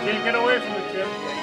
Can't get away from it, Tim.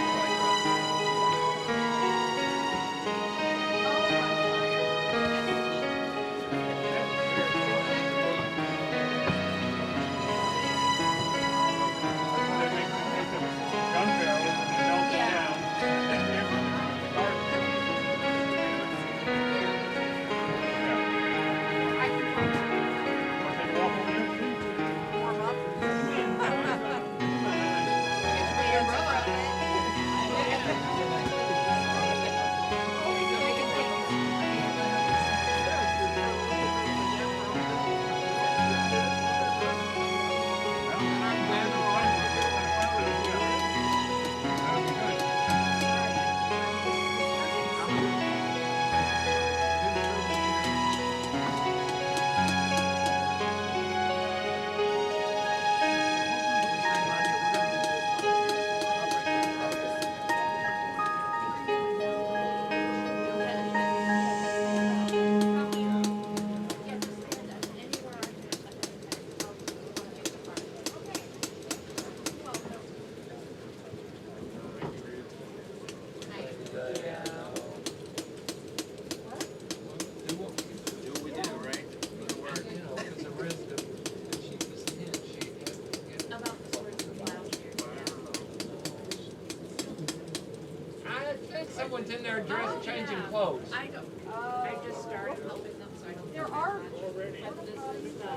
Someone's in there dressed, changing clothes. I don't. I just started helping them, so I don't. There are already. But this is the.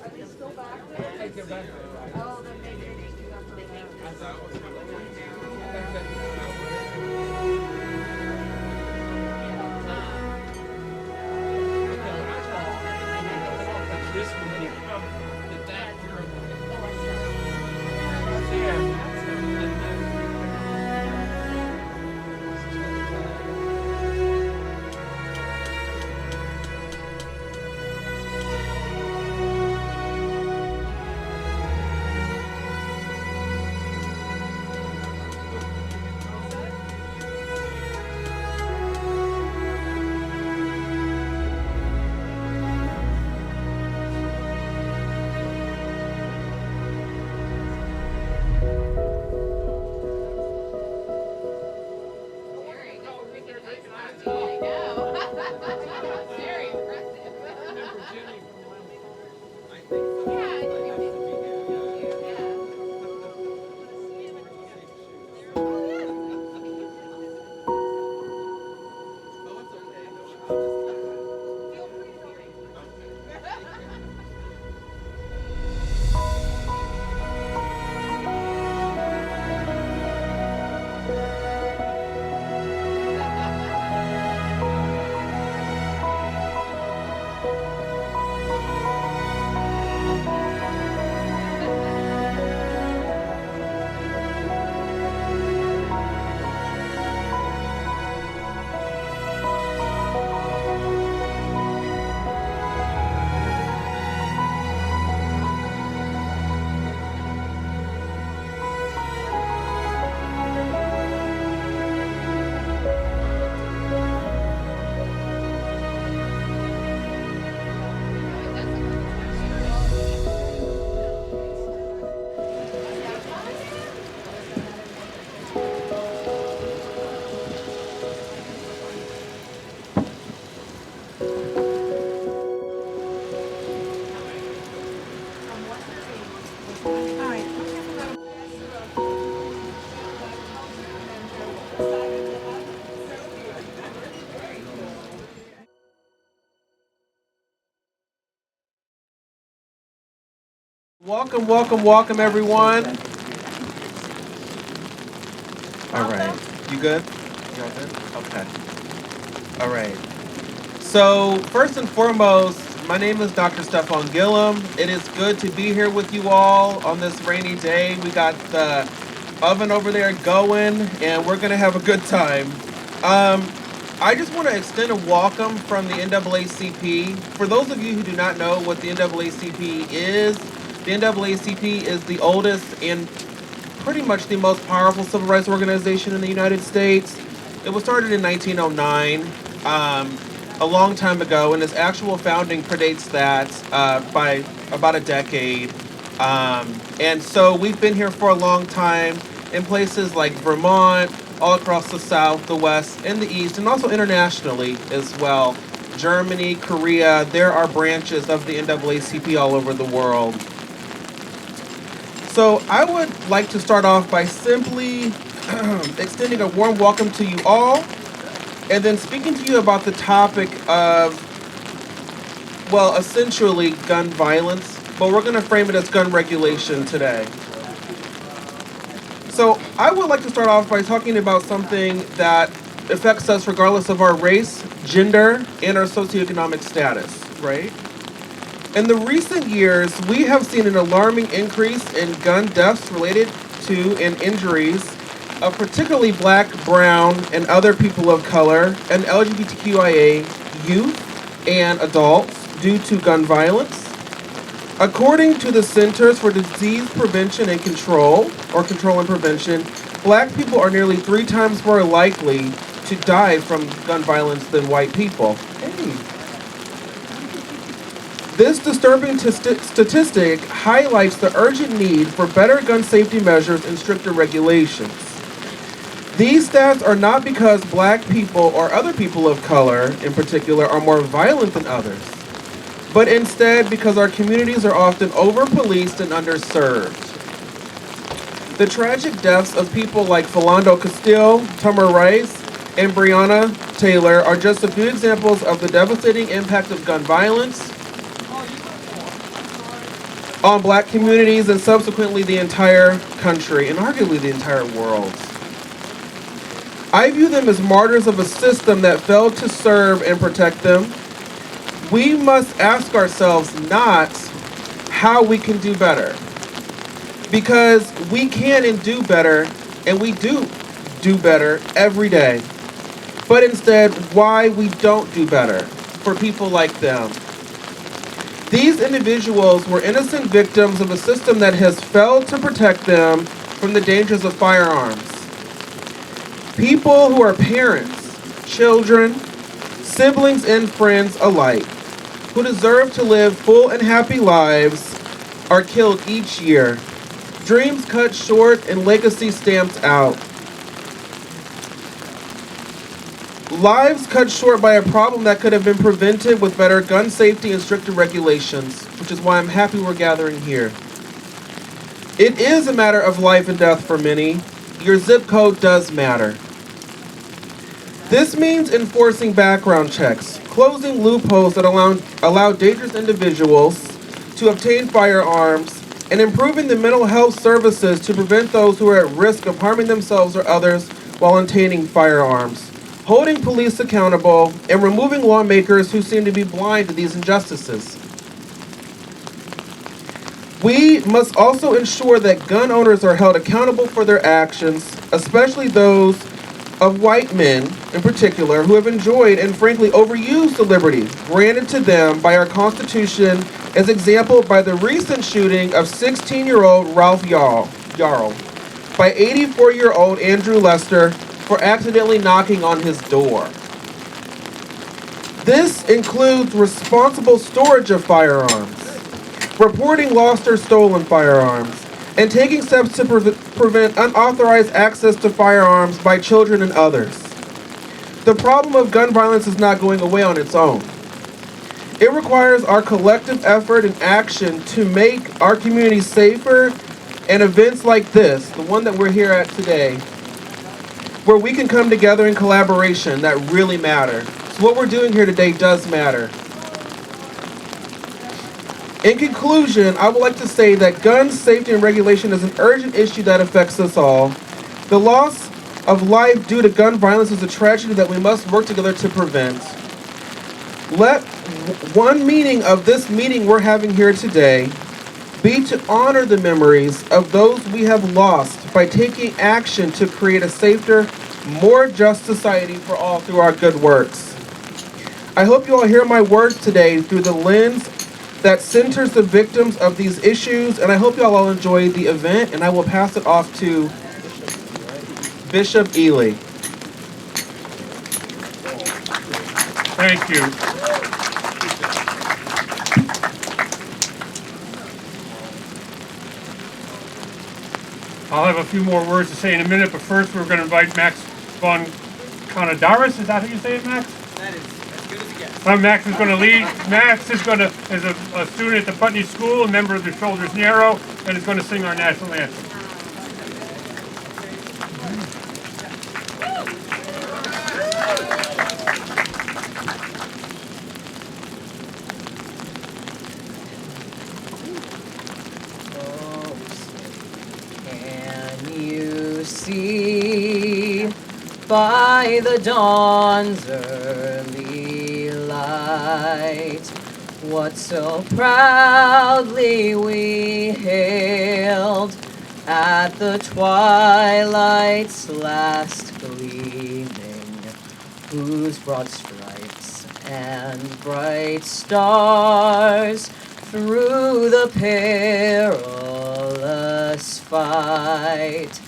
Are they still back there? Take their back. Oh, then maybe they need to go for This would be that Welcome, welcome, welcome, everyone. All right. You good? You all good? Okay. All right. So, first and foremost, my name is Dr. Steffen Gillom. It is good to be here with you all on this rainy day. We got the oven over there going, and we're going to have a good time. I just want to extend a welcome from the NAACP. For those of you who do not know what the NAACP is, the NAACP is the oldest and pretty much the most powerful civil rights organization in the United States. It was started in 1909, a long time ago, and its actual founding predates that by about a decade. And so we've been here for a long time in places like Vermont, all across the South, the West, and the East, and also internationally as well. Germany, Korea, there are branches of the NAACP all over the world. So I would like to start off by simply extending a warm welcome to you all, and then speaking to you about the topic of, well, essentially gun violence, but we're going to frame it as gun regulation today. So I would like to start off by talking about something that affects us regardless of our race, gender, and our socioeconomic status, right? In the recent years, we have seen an alarming increase in gun deaths related to and injuries of particularly Black, brown, and other people of color and LGBTQIA youth and adults due to gun violence. According to the Centers for Disease Prevention and Control, or Control and Prevention, Black people are nearly 3 times more likely to die from gun violence than white people. Hey. This disturbing statistic highlights the urgent need for better gun safety measures and stricter regulations. These stats are not because Black people or other people of color, in particular, are more violent than others, but instead because our communities are often over-policed and underserved. The tragic deaths of people like Philando Castile, Tamir Rice, and Breonna Taylor are just a few examples of the devastating impact of gun violence on Black communities and subsequently the entire country and arguably the entire world. I view them as martyrs of a system that failed to serve and protect them. We must ask ourselves not how we can do better, because we can and do better, and we do better every day, but instead why we don't do better for people like them. These individuals were innocent victims of a system that has failed to protect them from the dangers of firearms. People who are parents, children, siblings, and friends alike, who deserve to live full and happy lives, are killed each year. Dreams cut short and legacy stamped out. Lives cut short by a problem that could have been prevented with better gun safety and stricter regulations, which is why I'm happy we're gathering here. It is a matter of life and death for many. Your zip code does matter. This means enforcing background checks, closing loopholes that allow dangerous individuals to obtain firearms, and improving the mental health services to prevent those who are at risk of harming themselves or others while obtaining firearms, holding police accountable, and removing lawmakers who seem to be blind to these injustices. We must also ensure that gun owners are held accountable for their actions, especially those of white men in particular who have enjoyed and frankly overused the liberty granted to them by our Constitution, as exampled by the recent shooting of 16-year-old Ralph Yarl by 84-year-old Andrew Lester for accidentally knocking on his door. This includes responsible storage of firearms, reporting lost or stolen firearms, and taking steps to prevent unauthorized access to firearms by children and others. The problem of gun violence is not going away on its own. It requires our collective effort and action to make our community safer, and events like this, the one that we're here at today, where we can come together in collaboration, that really matter. So what we're doing here today does matter. In conclusion, I would like to say that gun safety and regulation is an urgent issue that affects us all. The loss of life due to gun violence is a tragedy that we must work together to prevent. Let one meaning of this meeting we're having here today be to honor the memories of those we have lost by taking action to create a safer, more just society for all through our good works. I hope you all hear my words today through the lens that centers the victims of these issues, and I hope you all enjoy the event, and I will pass it off to Bishop Ely. Thank you. I'll have a few more words to say in a minute, but first we're going to invite Max von Conadaris. Is that how you say it, Max? That is as good as it gets. Max is going to lead. Max is going to is a student at the Putney School, a member of the Shoulders Narrow, and is going to sing our national anthem. Can you see by the dawn's early light what so proudly we hailed at the twilight's last gleaming, whose broad stripes and bright stars through the perilous fight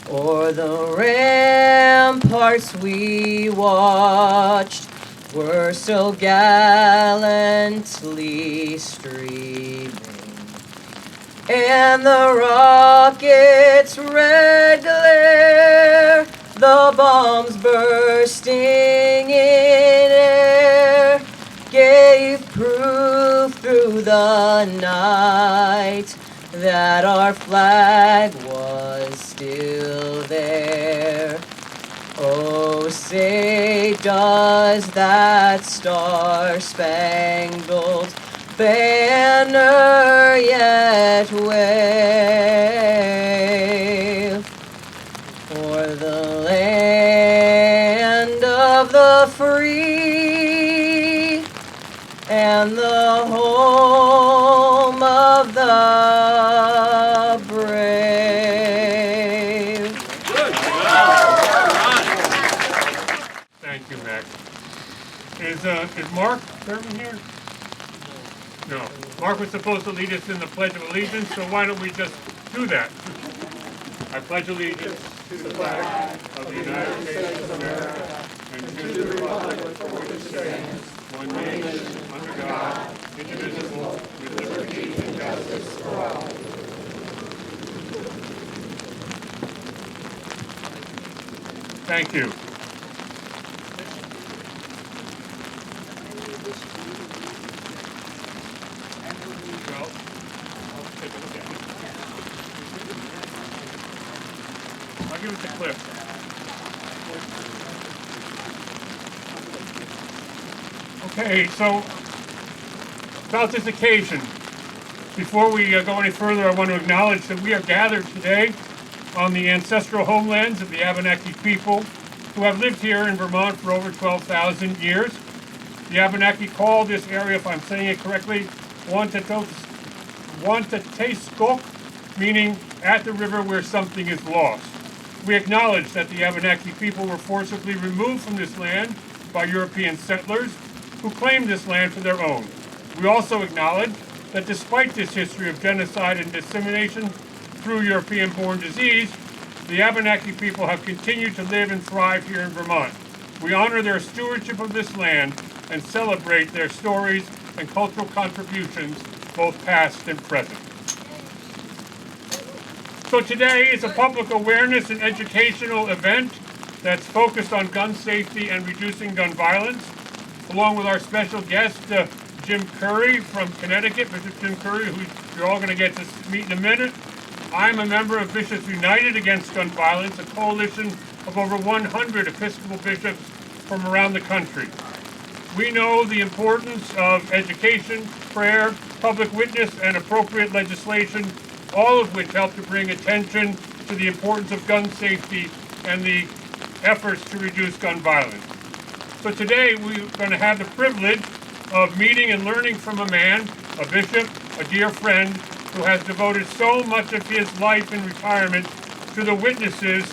o'er the ramparts we watched were so gallantly streaming, and the rocket's red glare, the bombs bursting in air, gave proof through the night that our flag was still there. Oh, say does that star-spangled banner yet wave for the land of the free and the home of the brave? Thank you, Max. Is Mark serving here? No. Mark was supposed to lead us in the Pledge of Allegiance, so why don't we just do that? I pledge allegiance to the flag of the United States of America and to the republic for which it stands, one nation, under God, indivisible, with liberty and justice for all. Thank you. Well, I'll take a look at it. I'll give it to Cliff. Okay, so about this occasion, before we go any further, I want to acknowledge that we are gathered today on the ancestral homelands of the Abenaki people who have lived here in Vermont for over 12,000 years. The Abenaki call this area, if I'm saying it correctly, Wantateskok, meaning at the river where something is lost. We acknowledge that the Abenaki people were forcibly removed from this land by European settlers who claimed this land for their own. We also acknowledge that despite this history of genocide and dissemination through European-born disease, the Abenaki people have continued to live and thrive here in Vermont. We honor their stewardship of this land and celebrate their stories and cultural contributions, both past and present. So today is a public awareness and educational event that's focused on gun safety and reducing gun violence, along with our special guest, Jim Curry from Connecticut, Bishop Jim Curry, who you're all going to get to meet in a minute. I'm a member of Bishops United Against Gun Violence, a coalition of over 100 Episcopal bishops from around the country. We know the importance of education, prayer, public witness, and appropriate legislation, all of which help to bring attention to the importance of gun safety and the efforts to reduce gun violence. So today we're going to have the privilege of meeting and learning from a man, a bishop, a dear friend, who has devoted so much of his life in retirement to the witnesses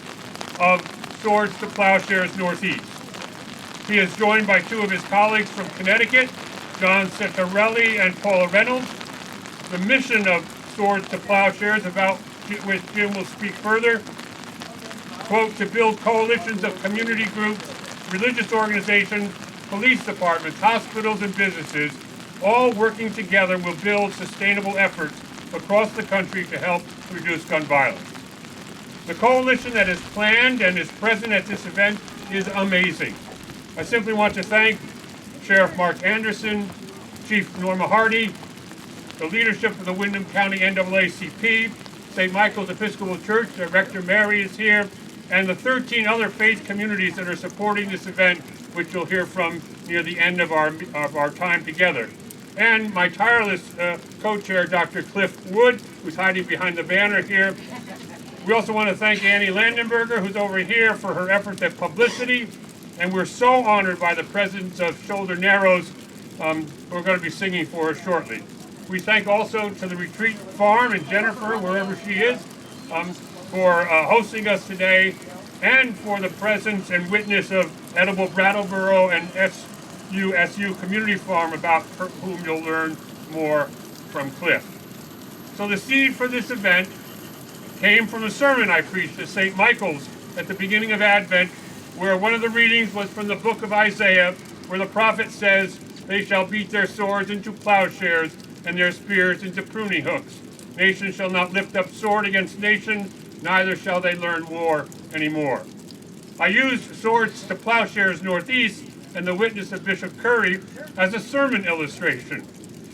of Swords to Plowshares Northeast. He is joined by two of his colleagues from Connecticut, John Settarelli and Paula Reynolds. The mission of Swords to Plowshares, about which Jim will speak further, quote, to build coalitions of community groups, religious organizations, police departments, hospitals, and businesses, all working together will build sustainable efforts across the country to help reduce gun violence. The coalition that is planned and is present at this event is amazing. I simply want to thank Sheriff Mark Anderson, Chief Norma Hardy, the leadership of the Windham County NAACP, St. Michael's Episcopal Church, their Rector Mary is here, and the 13 other faith communities that are supporting this event, which you'll hear from near the end of our time together. And my tireless co-chair, Dr. Cliff Wood, who's hiding behind the banner here. We also want to thank Annie Landenberger, who's over here, for her efforts at publicity. And we're so honored by the presence of Shoulder Narrows, who are going to be singing for us shortly. We thank also to the Retreat Farm and Jennifer, wherever she is, for hosting us today, and for the presence and witness of Edible Brattleboro and SU Community Farm, about whom you'll learn more from Cliff. So the seed for this event came from a sermon I preached at St. Michael's at the beginning of Advent, where one of the readings was from the book of Isaiah, where the prophet says, "They shall beat their swords into plowshares and their spears into pruning hooks. Nation shall not lift up sword against nation, neither shall they learn war anymore." I used Swords to Plowshares Northeast and the witness of Bishop Curry as a sermon illustration.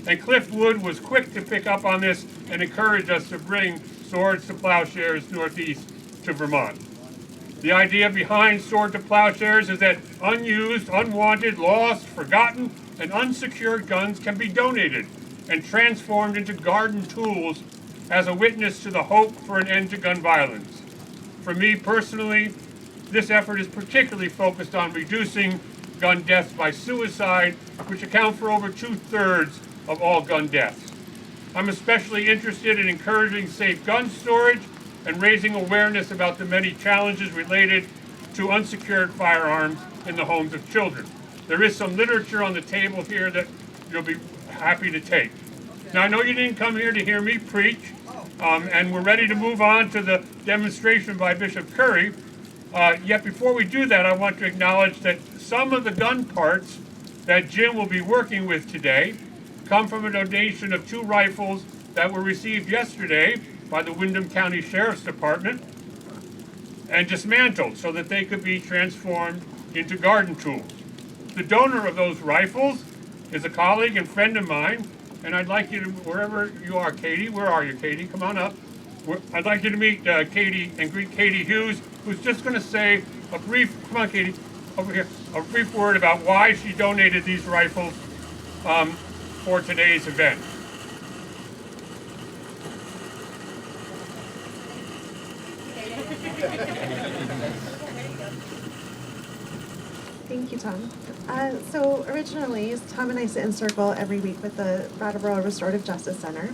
And Cliff Wood was quick to pick up on this and encourage us to bring Swords to Plowshares Northeast to Vermont. The idea behind Sword to Plowshares is that unused, unwanted, lost, forgotten, and unsecured guns can be donated and transformed into garden tools as a witness to the hope for an end to gun violence. For me personally, this effort is particularly focused on reducing gun deaths by suicide, which account for over 2/3 of all gun deaths. I'm especially interested in encouraging safe gun storage and raising awareness about the many challenges related to unsecured firearms in the homes of children. There is some literature on the table here that you'll be happy to take. Now, I know you didn't come here to hear me preach, and we're ready to move on to the demonstration by Bishop Curry. Yet before we do that, I want to acknowledge that some of the gun parts that Jim will be working with today come from a donation of 2 rifles that were received yesterday by the Windham County Sheriff's Department and dismantled so that they could be transformed into garden tools. The donor of those rifles is a colleague and friend of mine, and I'd like you to, wherever you are, Katie, where are you, Katie? Come on up. I'd like you to meet Katie and greet Katie Hughes, who's just going to say a brief, come on Katie, over here, a brief word about why she donated these rifles for today's event. Thank you, Tom. So originally, Tom and I sit in circle every week with the Brattleboro Restorative Justice Center.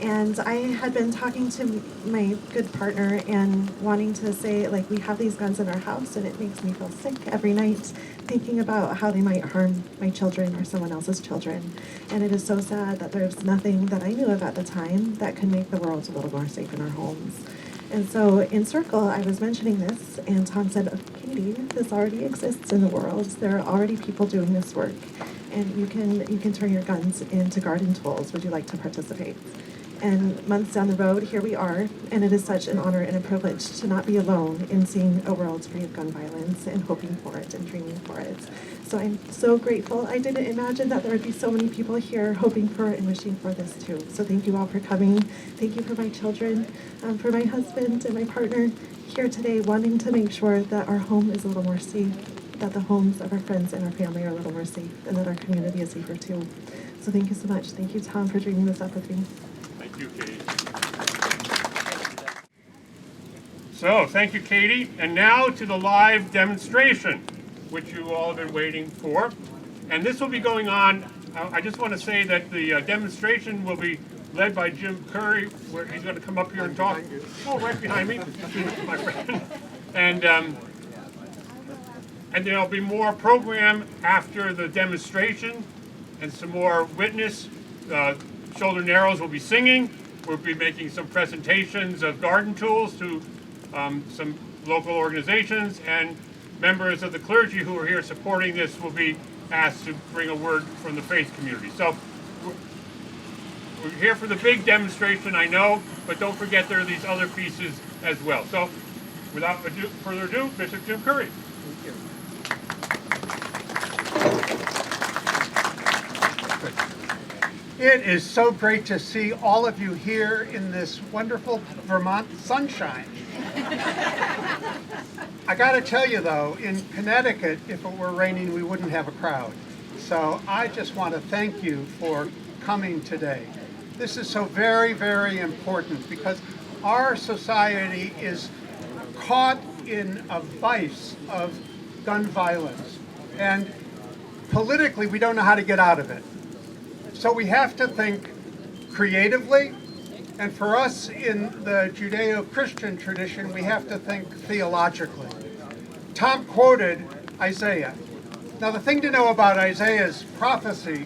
And I had been talking to my good partner and wanting to say, like, we have these guns in our house and it makes me feel sick every night thinking about how they might harm my children or someone else's children. And it is so sad that there's nothing that I knew of at the time that could make the world a little more safe in our homes. And so in circle, I was mentioning this, and Tom said, oh, Katie, this already exists in the world. There are already people doing this work, and you can turn your guns into garden tools. Would you like to participate? And months down the road, here we are, and it is such an honor and a privilege to not be alone in seeing a world free of gun violence and hoping for it and dreaming for it. So I'm so grateful. I didn't imagine that there would be so many people here hoping for and wishing for this too. So thank you all for coming. Thank you for my children, for my husband and my partner here today, wanting to make sure that our home is a little more safe that the homes of our friends and our family are a little more safe, and that our community is safer too. So thank you so much. Thank you, Tom, for dreaming this up with me. Thank you, Katie. So, thank you, Katie. And now to the live demonstration, which you all have been waiting for. And this will be going on. I just want to say that the demonstration will be led by Jim Curry, where he's going to come up here and talk. Oh, right behind me, my friend. And there'll be more program after the demonstration, and some more witness. Shoulder Narrows will be singing. We'll be making some presentations of garden tools to some local organizations, and members of the clergy who are here supporting this will be asked to bring a word from the faith community. So we're here for the big demonstration, I know, but don't forget there are these other pieces as well. So without further ado, Bishop Jim Curry. Thank you. It is so great to see all of you here in this wonderful Vermont sunshine. I gotta tell you though, in Connecticut, if it were raining, we wouldn't have a crowd. So I just want to thank you for coming today. This is so very, very important because our society is caught in a vice of gun violence. And politically, we don't know how to get out of it. So we have to think creatively, and for us in the Judeo-Christian tradition, we have to think theologically. Tom quoted Isaiah. Now the thing to know about Isaiah's prophecy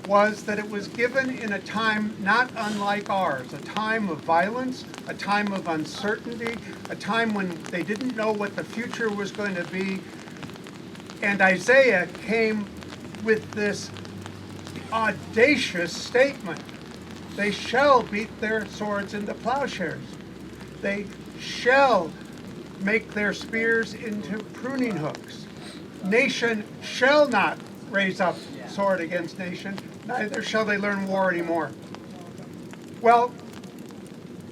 was that it was given in a time not unlike ours, a time of violence, a time of uncertainty, a time when they didn't know what the future was going to be. And Isaiah came with this audacious statement. They shall beat their swords into plowshares. They shall make their spears into pruning hooks. Nation shall not raise up sword against nation, neither shall they learn war anymore. Well,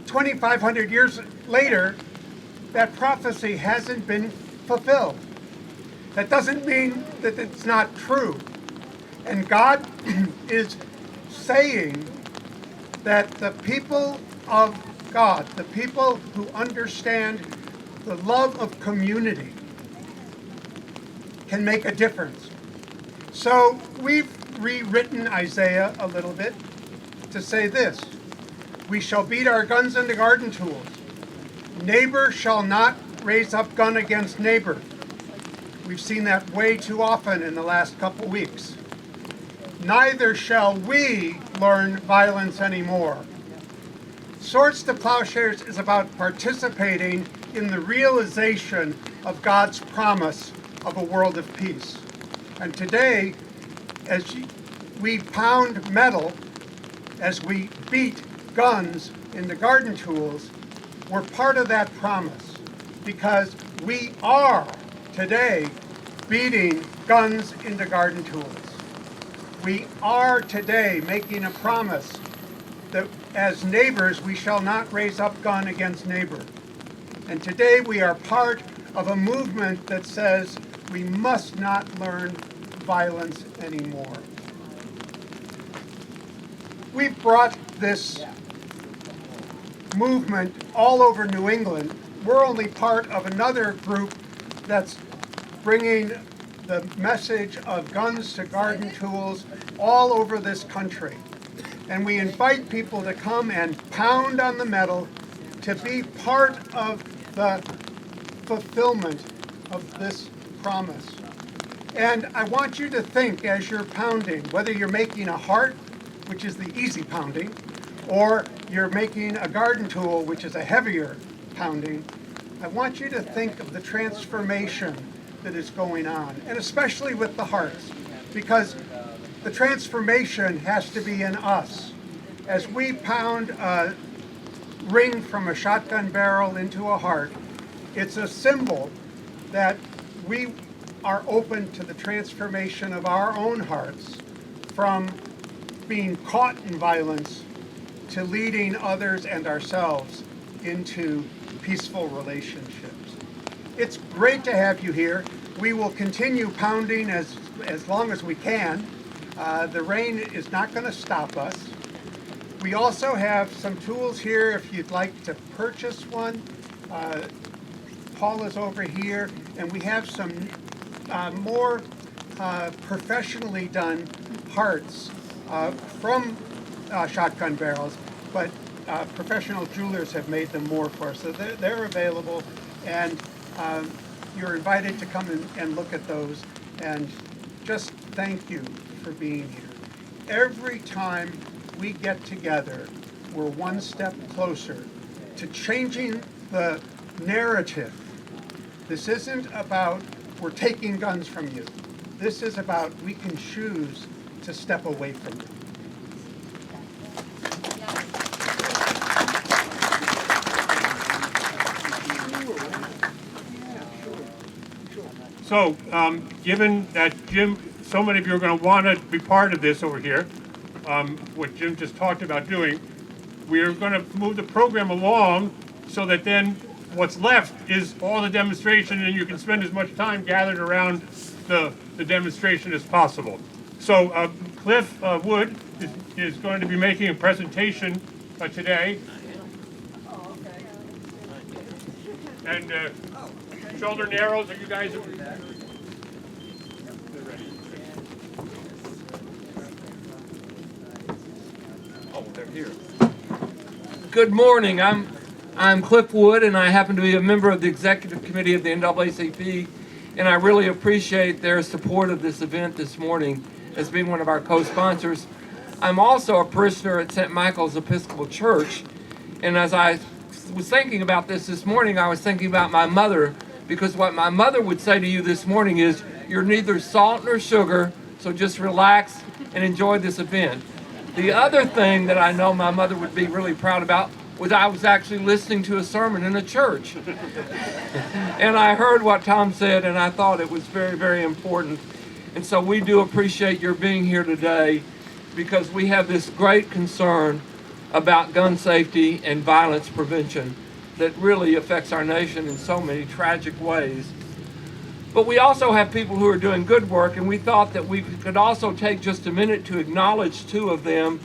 2,500 years later, that prophecy hasn't been fulfilled. That doesn't mean that it's not true. And God is saying that the people of God, the people who understand the love of community, can make a difference. So we've rewritten Isaiah a little bit to say this: we shall beat our guns into garden tools. Neighbor shall not raise up gun against neighbor. We've seen that way too often in the last couple weeks. Neither shall we learn violence anymore. Swords to Plowshares is about participating in the realization of God's promise of a world of peace. And today, as we pound metal, as we beat guns into garden tools, we're part of that promise, because we are today beating guns into garden tools. We are today making a promise that as neighbors we shall not raise up gun against neighbor. And today we are part of a movement that says we must not learn violence anymore. We've brought this movement all over New England. We're only part of another group that's bringing the message of guns to garden tools all over this country. And we invite people to come and pound on the metal to be part of the fulfillment of this promise. And I want you to think as you're pounding, whether you're making a heart, which is the easy pounding, or you're making a garden tool, which is a heavier pounding, I want you to think of the transformation that is going on, and especially with the hearts, because the transformation has to be in us. As we pound a ring from a shotgun barrel into a heart, it's a symbol that we are open to the transformation of our own hearts from being caught in violence to leading others and ourselves into peaceful relationships. It's great to have you here. We will continue pounding as long as we can. The rain is not going to stop us. We also have some tools here if you'd like to purchase one. Paul is over here, and we have some more professionally done hearts from shotgun barrels, but professional jewelers have made them more for us. So they're available, and you're invited to come and look at those. And just thank you for being here. Every time we get together, we're one step closer to changing the narrative. This isn't about we're taking guns from you. This is about we can choose to step away from them. So, given that Jim, so many of you are going to want to be part of this over here, what Jim just talked about doing, we're going to move the program along so that then what's left is all the demonstration, and you can spend as much time gathered around the demonstration as possible. So Cliff Wood is going to be making a presentation today. And shoulder narrows, are you guys? Oh, they're here. Good morning. I'm Cliff Wood, and I happen to be a member of the executive committee of the NAACP, and I really appreciate their support of this event this morning as being one of our co-sponsors. I'm also a parishioner at St. Michael's Episcopal Church, and as I was thinking about this morning, I was thinking about my mother, because what my mother would say to you this morning is, you're neither salt nor sugar, so just relax and enjoy this event. The other thing that I know my mother would be really proud about was I was actually listening to a sermon in a church. And I heard what Tom said, and I thought it was very, very important. And so we do appreciate your being here today, because we have this great concern about gun safety and violence prevention that really affects our nation in so many tragic ways. But we also have people who are doing good work, and we thought that we could also take just a minute to acknowledge two of them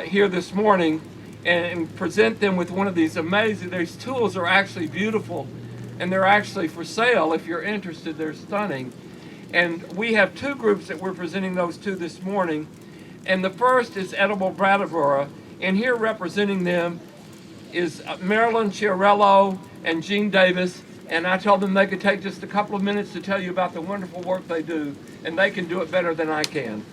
here this morning and present them with one of these amazing, these tools are actually beautiful, and they're actually for sale if you're interested. They're stunning. And we have two groups that we're presenting those to this morning. And the first is Edible Brattleboro, and here representing them is Marilyn Chiarello and Jean Davis, and I told them they could take just a couple of minutes to tell you about the wonderful work they do, and they can do it better than I can.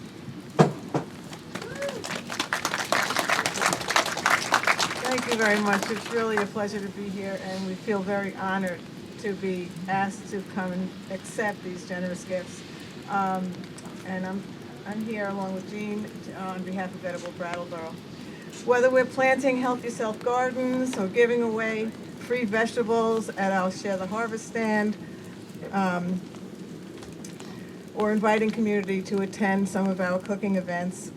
Thank you very much. It's really a pleasure to be here, and we feel very honored to be asked to come and accept these generous gifts. And I'm here along with Jean on behalf of Edible Brattleboro. Whether we're planting Healthy Self gardens or giving away free vegetables at our Share the Harvest stand, or inviting community to attend some of our cooking events,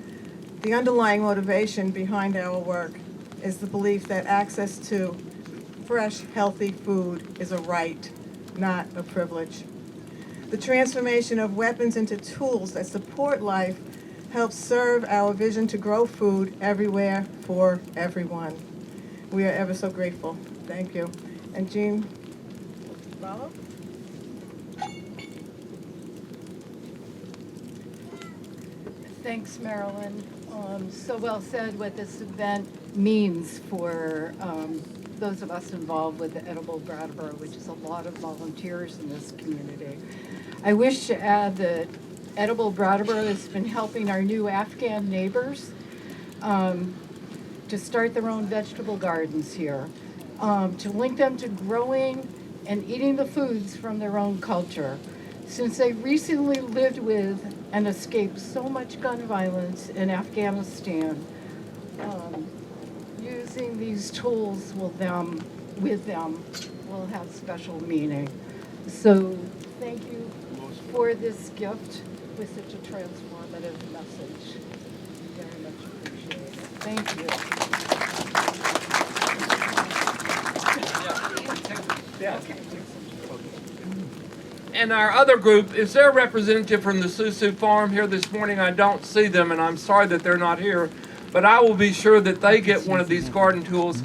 the underlying motivation behind our work is the belief that access to fresh, healthy food is a right, not a privilege. The transformation of weapons into tools that support life helps serve our vision to grow food everywhere for everyone. We are ever so grateful. Thank you. And Jean, follow? Thanks, Marilyn. So well said what this event means for those of us involved with the Edible Brattleboro, which is a lot of volunteers in this community. I wish to add that Edible Brattleboro has been helping our new Afghan neighbors to start their own vegetable gardens here, to link them to growing and eating the foods from their own culture. Since they recently lived with and escaped so much gun violence in Afghanistan, using these tools with them will have special meaning. So thank you for this gift with such a transformative message. Very much appreciated. Thank you. And our other group, is there a representative from the Susu Farm here this morning? I don't see them, and I'm sorry that they're not here, but I will be sure that they get one of these garden tools.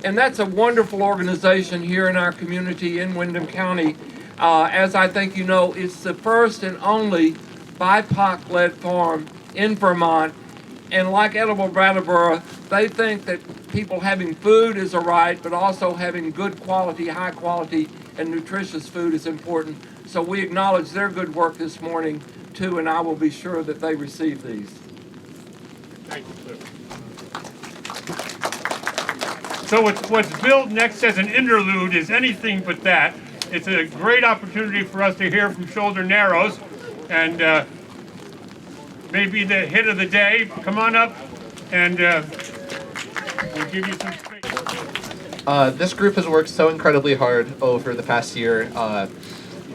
And that's a wonderful organization here in our community in Windham County. As I think you know, it's the first and only BIPOC-led farm in Vermont. And like Edible Brattleboro, they think that people having food is a right, but also having good quality, high quality, and nutritious food is important. So we acknowledge their good work this morning too, and I will be sure that they receive these. Thank you, Cliff. So what's billed next as an interlude is anything but that. It's a great opportunity for us to hear from Shoulder Narrows, and maybe the hit of the day. Come on up, and we'll give you some space. This group has worked so incredibly hard over the past year.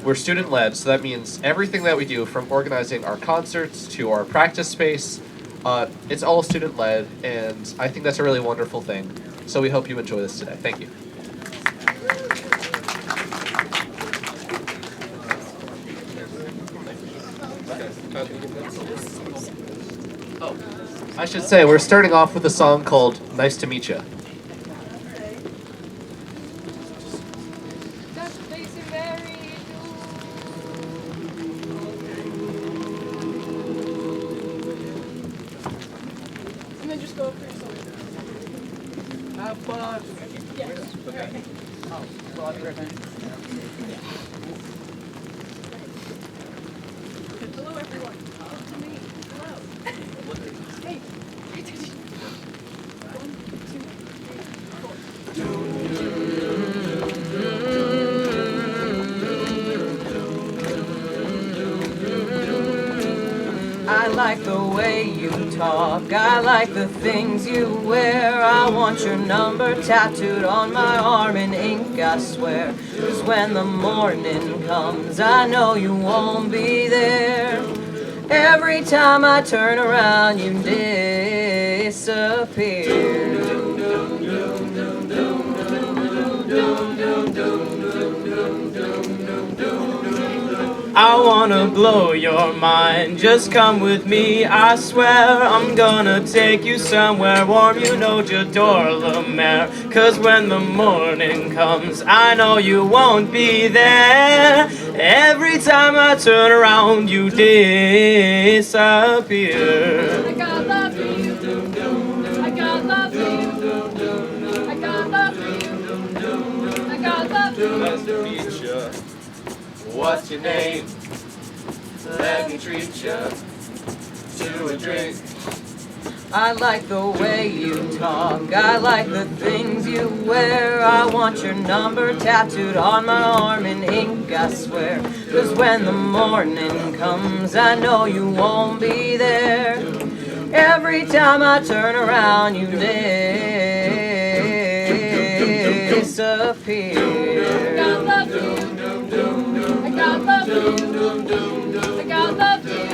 We're student-led, so that means everything that we do, from organizing our concerts to our practice space, it's all student-led, and I think that's a really wonderful thing. So we hope you enjoy this today. Thank you. Oh, I should say, we're starting off with a song called Nice to Meet Ya. And then just go over yourself. Have fun. Yes. Okay. Oh, well, I'll be right back. Hello, everyone. To me. Hello. Hey. I like the way you talk, I like the things you wear. I want your number tattooed on my arm in ink, I swear. 'Cause when the morning comes, I know you won't be there. Every time I turn around, you disappear. I wanna blow your mind, just come with me, I swear. I'm gonna take you somewhere warm, you know J'adore la mer. 'Cause when the morning comes, I know you won't be there. Every time I turn around, you disappear. I got love for you. I got love for you. I got love for you. I got love for you. Nice to meet ya. What's your name? Let me treat ya to a drink. I like the way you talk, I like the things you wear. I want your number tattooed on my arm in ink, I swear. 'Cause when the morning comes, I know you won't be there. Every time I turn around, you disappear. I got love for you. I got love for you. I got love for you.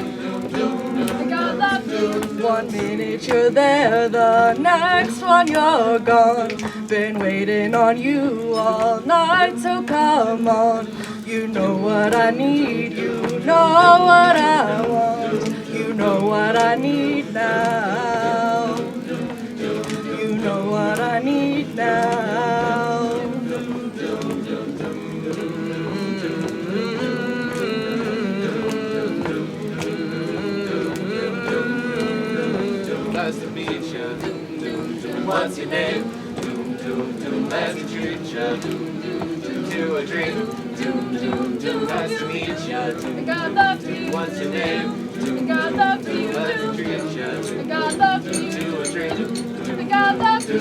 I got love for you. 1 minute you're there, the next one you're gone. Been waiting on you all night, so come on. You know what I need, you know what I want. You know what I need now. You know what I need now. Nice to meet ya. What's your name? Let me treat ya to a drink. Nice to meet ya. I got love for you. What's your name? I got love for you. Let me treat ya I got love for you. to a drink. I got love for you.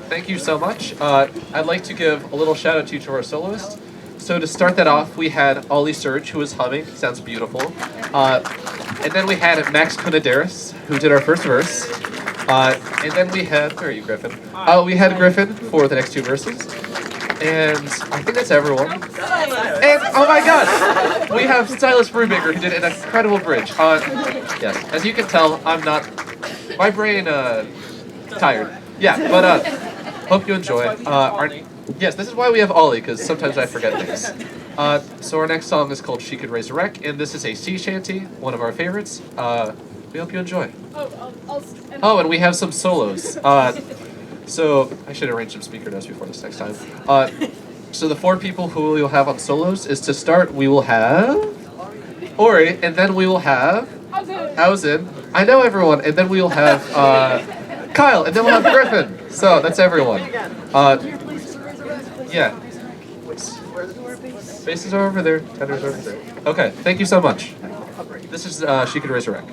Thank you so much. I'd like to give a little shout out to each of our soloists. So to start that off, we had Ollie Surge, who was humming. Sounds beautiful. And then we had Max Conadaris, who did our first verse. And then we had, where are you, Griffin? We had Griffin for the next two verses. And I think that's everyone. And oh my god, we have Silas Brubaker who did an incredible bridge. Yes, as you can tell, I'm not, my brain tired. Yeah, but hope you enjoy. Yes, this is why we have Ollie, because sometimes I forget things. So our next song is called She Could Raise a Wreck, and this is a sea shanty, one of our favorites. We hope you enjoy. Oh, and we have some solos. So I should arrange some speaker notes before this next time. So the 4 people who we'll have on solos is to start, we will have Ori, and then we will have Howzen. I know everyone, and then we will have Kyle, and then we'll have Griffin. So that's everyone. Yeah. Basses are over there, tenors are over there. Okay, thank you so much. This is She Could Raise a Wreck.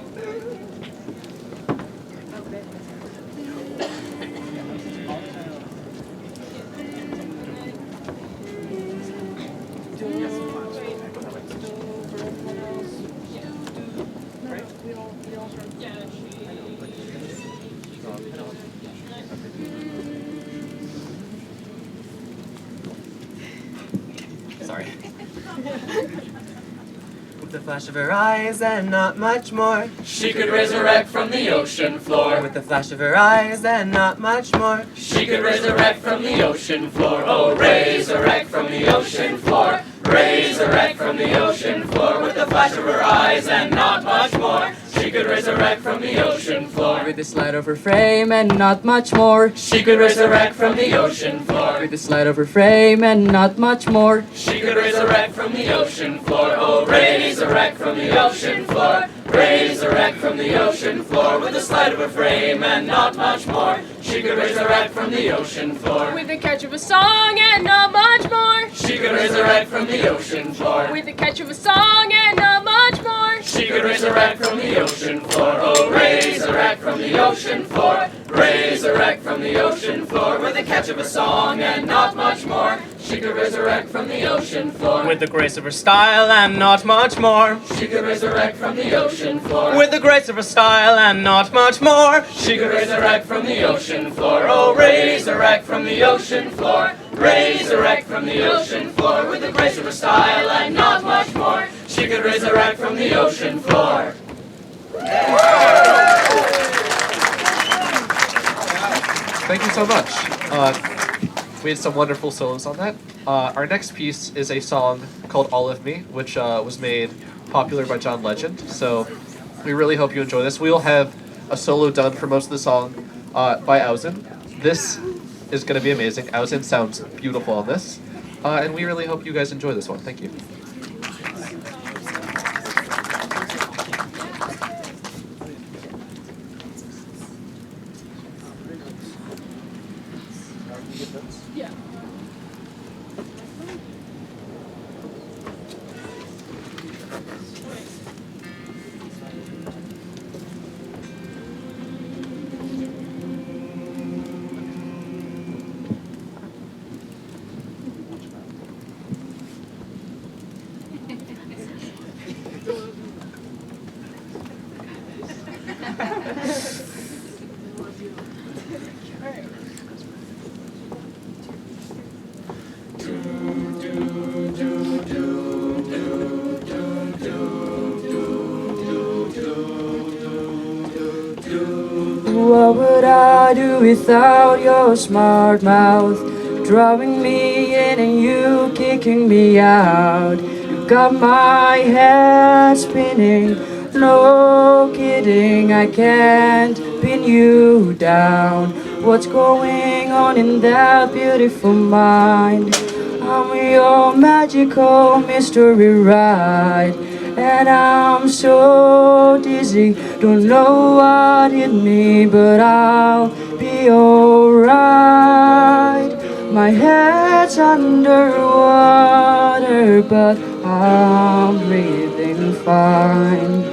Sorry. With the flash of her eyes and not much more, she could raise a wreck from the ocean floor. With the flash of her eyes and not much more, she could raise a wreck from the ocean floor. Oh, raise a wreck from the ocean floor. Raise a wreck from the ocean floor. With the flash of her eyes and not much more, she could raise a wreck from the ocean floor. With the slide of her frame and not much more, she could raise a wreck from the ocean floor. With the slide of her frame and not much more, she could raise a wreck from the ocean floor. Oh, raise a wreck from the ocean floor. Raise a wreck from the ocean floor. With the slide of her frame and not much more, she could raise a wreck from the ocean floor. With the catch of a song and not much more, she could raise a wreck from the ocean floor. With the catch of a song and not much more, she could raise a wreck from the ocean floor. Oh, raise a wreck from the ocean floor. Raise a wreck from the ocean floor. With the catch of a song and not much more, she could raise a wreck from the ocean floor. with the grace of her style and not much more, she could raise a wreck from the ocean floor. with the grace of her style and not much more, she could raise a wreck from the ocean floor. Oh, raise a wreck from the ocean floor. Raise a wreck from the ocean floor. With the grace of her style and not much more, she could raise a wreck from the ocean floor. Thank you so much. We had some wonderful solos on that. Our next piece is a song called All of Me, which was made popular by John Legend. So we really hope you enjoy this. We will have a solo done for most of the song by Auzen. This is going to be amazing. Auzen sounds beautiful on this. And we really hope you guys enjoy this one. Thank you. yeah. What would I do without your smart mouth? Drawing me in and you kicking me out. You got my head spinning, no kidding, I can't pin you down. What's going on in that beautiful mind? I'm your magical mystery ride, and I'm so dizzy, don't know what hit me, but I'll be alright. My head's underwater, but I'm breathing fine.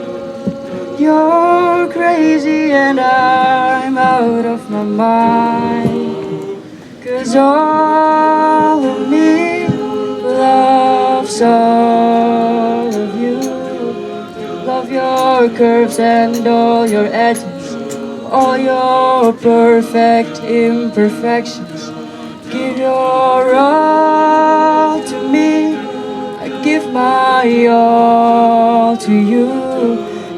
You're crazy and I'm out of my mind, 'cause all of me loves all of you. Love your curves and all your edges, all your perfect imperfections. Give your all to me. I give my all to you.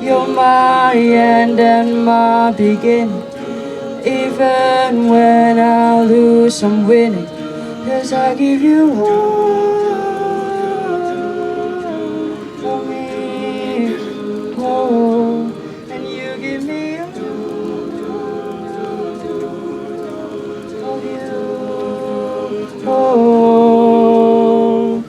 You're my end and my beginning. Even when I lose, I'm winning. 'Cause I give you all of me. Oh, and you give me all of you. Oh,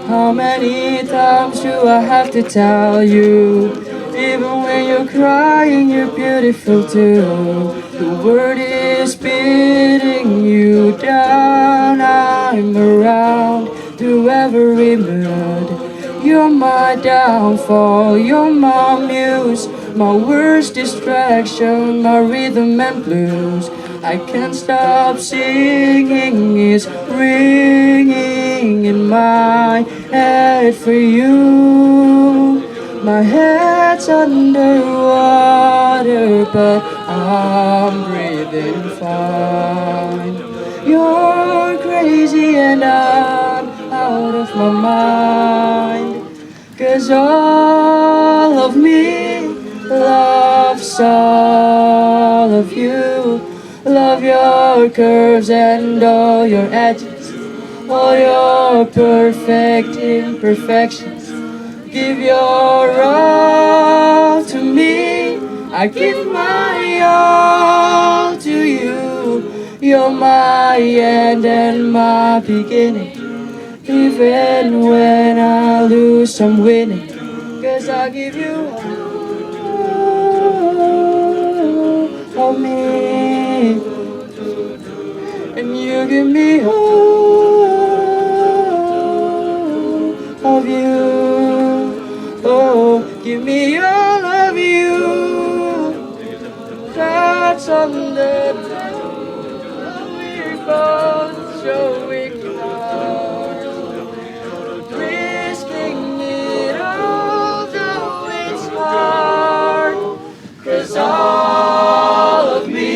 how many times do I have to tell you? Even when you're crying, you're beautiful too. The world is beating you down. I'm around through every mood. You're my downfall, you're my muse, my worst distraction, my rhythm and blues. I can't stop singing, it's ringing in my head for you. My head's underwater, but I'm breathing fine. You're crazy and I'm out of my mind. 'Cause all of me loves all of you. Love your curves and all your edges, all your perfect imperfections. Give your all to me. I give my all to you. You're my end and my beginning. Even when I lose, I'm winning. 'Cause I give you all of me. And you give me all of you. Oh, give me all of you. That's on the time we're both showing heart. Risking it all, though it's hard. 'Cause all of me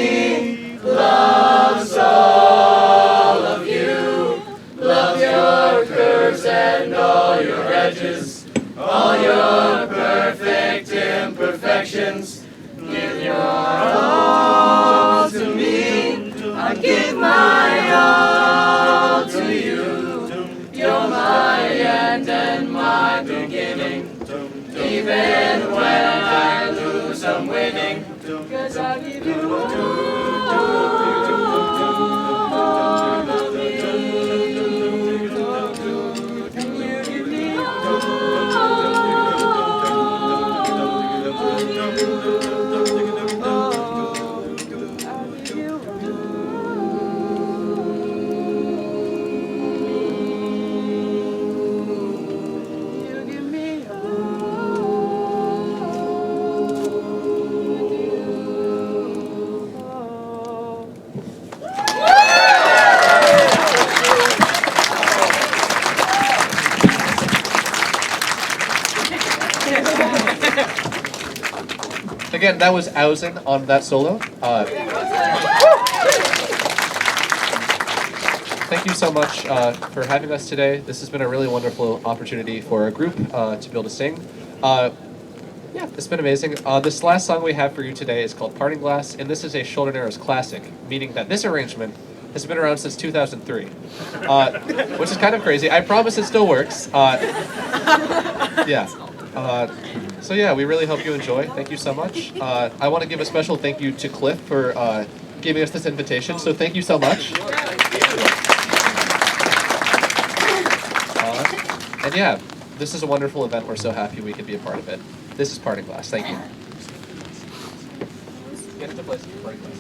loves all of you. Love your curves and all your edges, all your perfect imperfections. Give your all to me. I give my all to you. You're my end and my beginning. Even when I lose, I'm winning. 'Cause I give you all of me. And you give me all of you. Again, that was Ausen on that solo. Thank you so much for having us today. This has been a really wonderful opportunity for a group to be able to sing. Yeah, it's been amazing. This last song we have for you today is called Parting Glass, and this is a Shoulder Narrows classic, meaning that this arrangement has been around since 2003, which is kind of crazy. I promise it still works. Yeah. So yeah, we really hope you enjoy. Thank you so much. I want to give a special thank you to Cliff for giving us this invitation, so thank you so much. And yeah, this is a wonderful event. We're so happy we could be a part of it. This is Parting Glass. Thank you. Get into place. Parting Glass.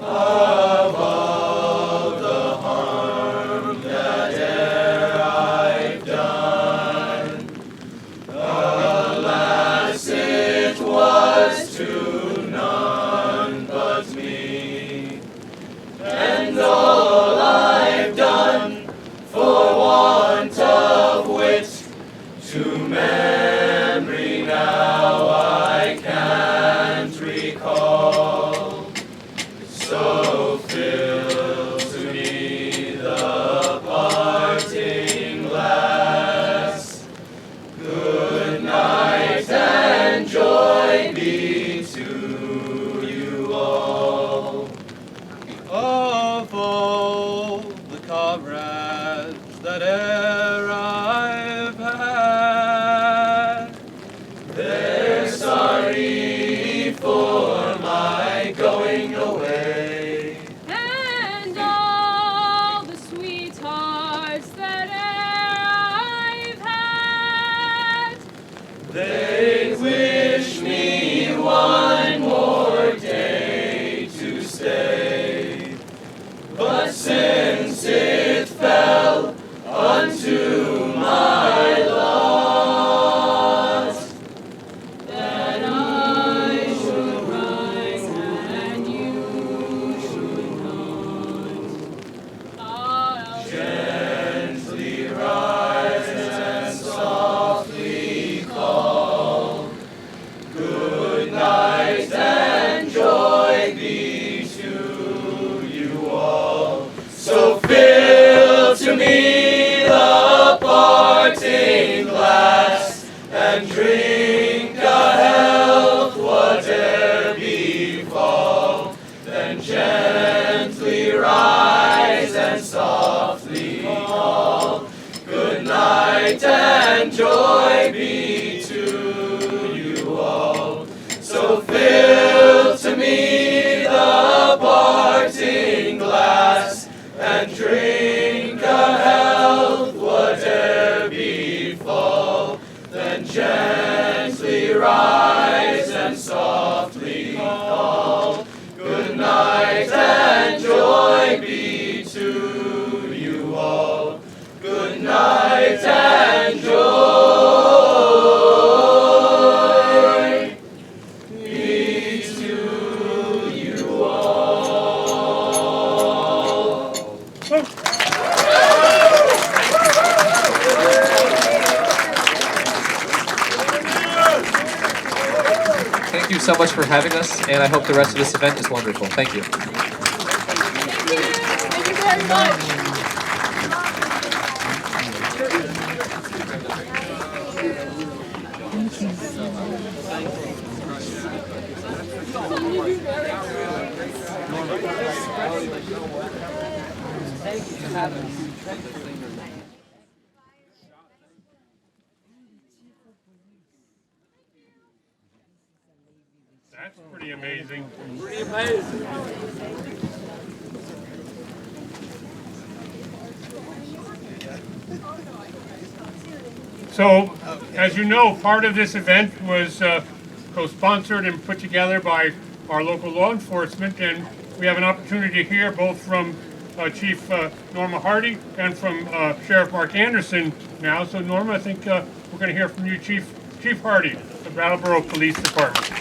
of all the harm that e'er I've done. Alas, it was to none but me, and all I've done for want of wit, to memory now I can't recall. So fill to me the parting glass. Good night and joy be to you all. Of all the comrades that e'er I've had, They're sorry for my going away. And all the sweethearts that e'er I've had, They wish me one more day to stay. But since it fell unto my lot that I should rise and you should not, I'll gently rise and softly call. Good night and joy be to you all. So fill to me the parting glass, and drink a health whate'er befall. Then gently rise and softly call. Good night and joy be to you all. So fill to me the parting glass, and drink a health whate'er befall. Then gently rise and softly call. Good night and joy be to you all. Good night and joy be to you all. Thank you so much for having us, and I hope the rest of this event is wonderful. Thank you. thank you very much. That's pretty amazing. Pretty amazing. So, as you know, part of this event was co-sponsored and put together by our local law enforcement, and we have an opportunity to hear both from Chief Norma Hardy and from Sheriff Mark Anderson now. So, Norma, I think we're going to hear from you, Chief Hardy, the Brattleboro Police Department.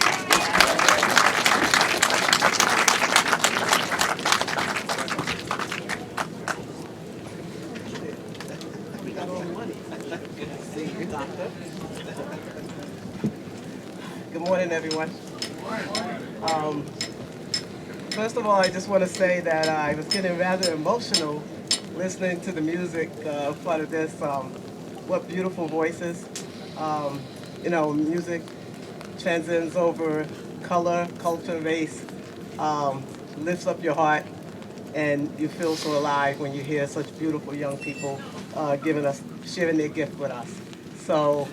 Good morning, everyone. First of all, I just want to say that I was getting rather emotional listening to the music part of this. What beautiful voices. You know, music transcends over color, culture, race, lifts up your heart, and you feel so alive when you hear such beautiful young people sharing their gift with us. So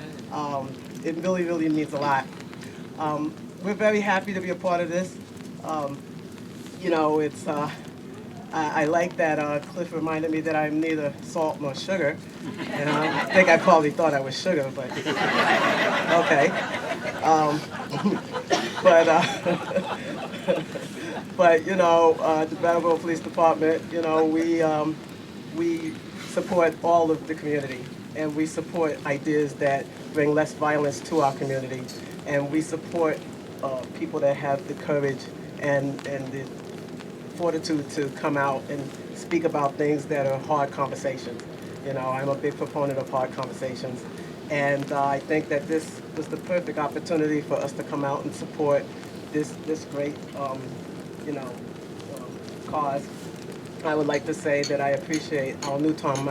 it really, really means a lot. We're very happy to be a part of this. You know, it's I like that Cliff reminded me that I'm neither salt nor sugar. And I think I probably thought I was sugar, but okay. but you know, the Brattleboro Police Department, you know, we support all of the community, and we support ideas that bring less violence to our community, and we support people that have the courage and the fortitude to come out and speak about things that are hard conversations. You know, I'm a big proponent of hard conversations, and I think that this was the perfect opportunity for us to come out and support this great, you know, cause. I would like to say that I appreciate our new town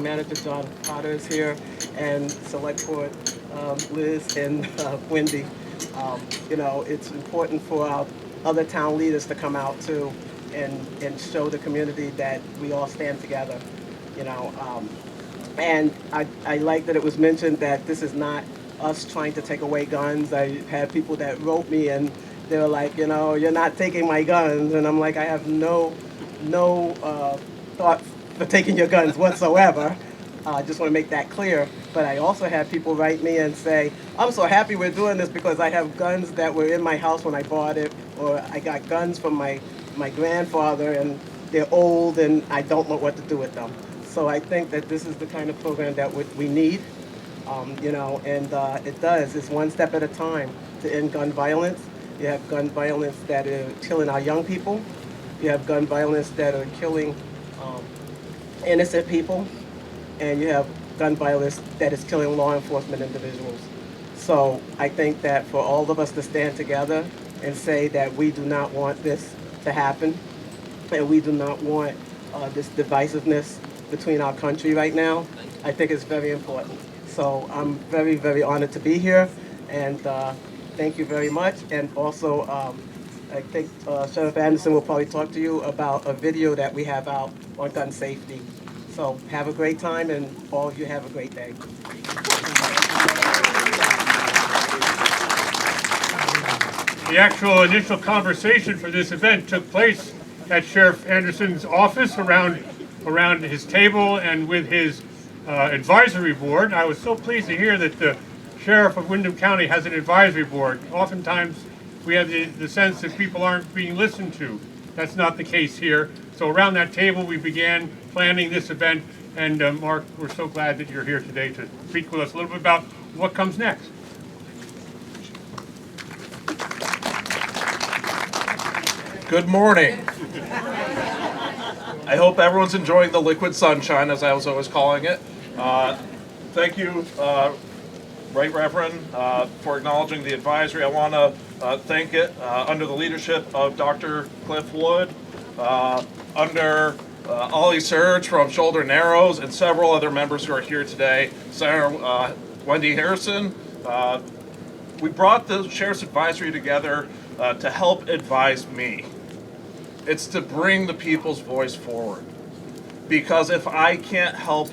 manager, John Potter, is here, and Select Board, Liz and Wendy. You know, it's important for our other town leaders to come out too and show the community that we all stand together, you know. And I like that it was mentioned that this is not us trying to take away guns. I had people that wrote me and they were like, you know, you're not taking my guns. And I'm like, I have no thought for taking your guns whatsoever. I just want to make that clear. But I also had people write me and say, I'm so happy we're doing this because I have guns that were in my house when I bought it, or I got guns from my grandfather and they're old and I don't know what to do with them. So I think that this is the kind of program that we need, you know, and it does. It's one step at a time to end gun violence. You have gun violence that are killing our young people. You have gun violence that are killing innocent people. And you have gun violence that is killing law enforcement individuals. So I think that for all of us to stand together and say that we do not want this to happen, and we do not want this divisiveness between our country right now, I think it's very important. So I'm very, very honored to be here, and thank you very much. And also, I think Sheriff Anderson will probably talk to you about a video that we have out on gun safety. So have a great time, and all of you have a great day. The actual initial conversation for this event took place at Sheriff Anderson's office around his table and with his advisory board. I was so pleased to hear that the Sheriff of Windham County has an advisory board. Oftentimes we have the sense that people aren't being listened to. That's not the case here. So around that table we began planning this event, and Mark, we're so glad that you're here today to speak with us a little bit about what comes next. Good morning. I hope everyone's enjoying the liquid sunshine, as I was always calling it. Thank you, Right Reverend, for acknowledging the advisory. I want to thank it under the leadership of Dr. Cliff Wood, under Ollie Surge from Shoulder and Arrows, and several other members who are here today. Senator Wendy Harrison. We brought the Sheriff's Advisory together to help advise me. It's to bring the people's voice forward. Because if I can't help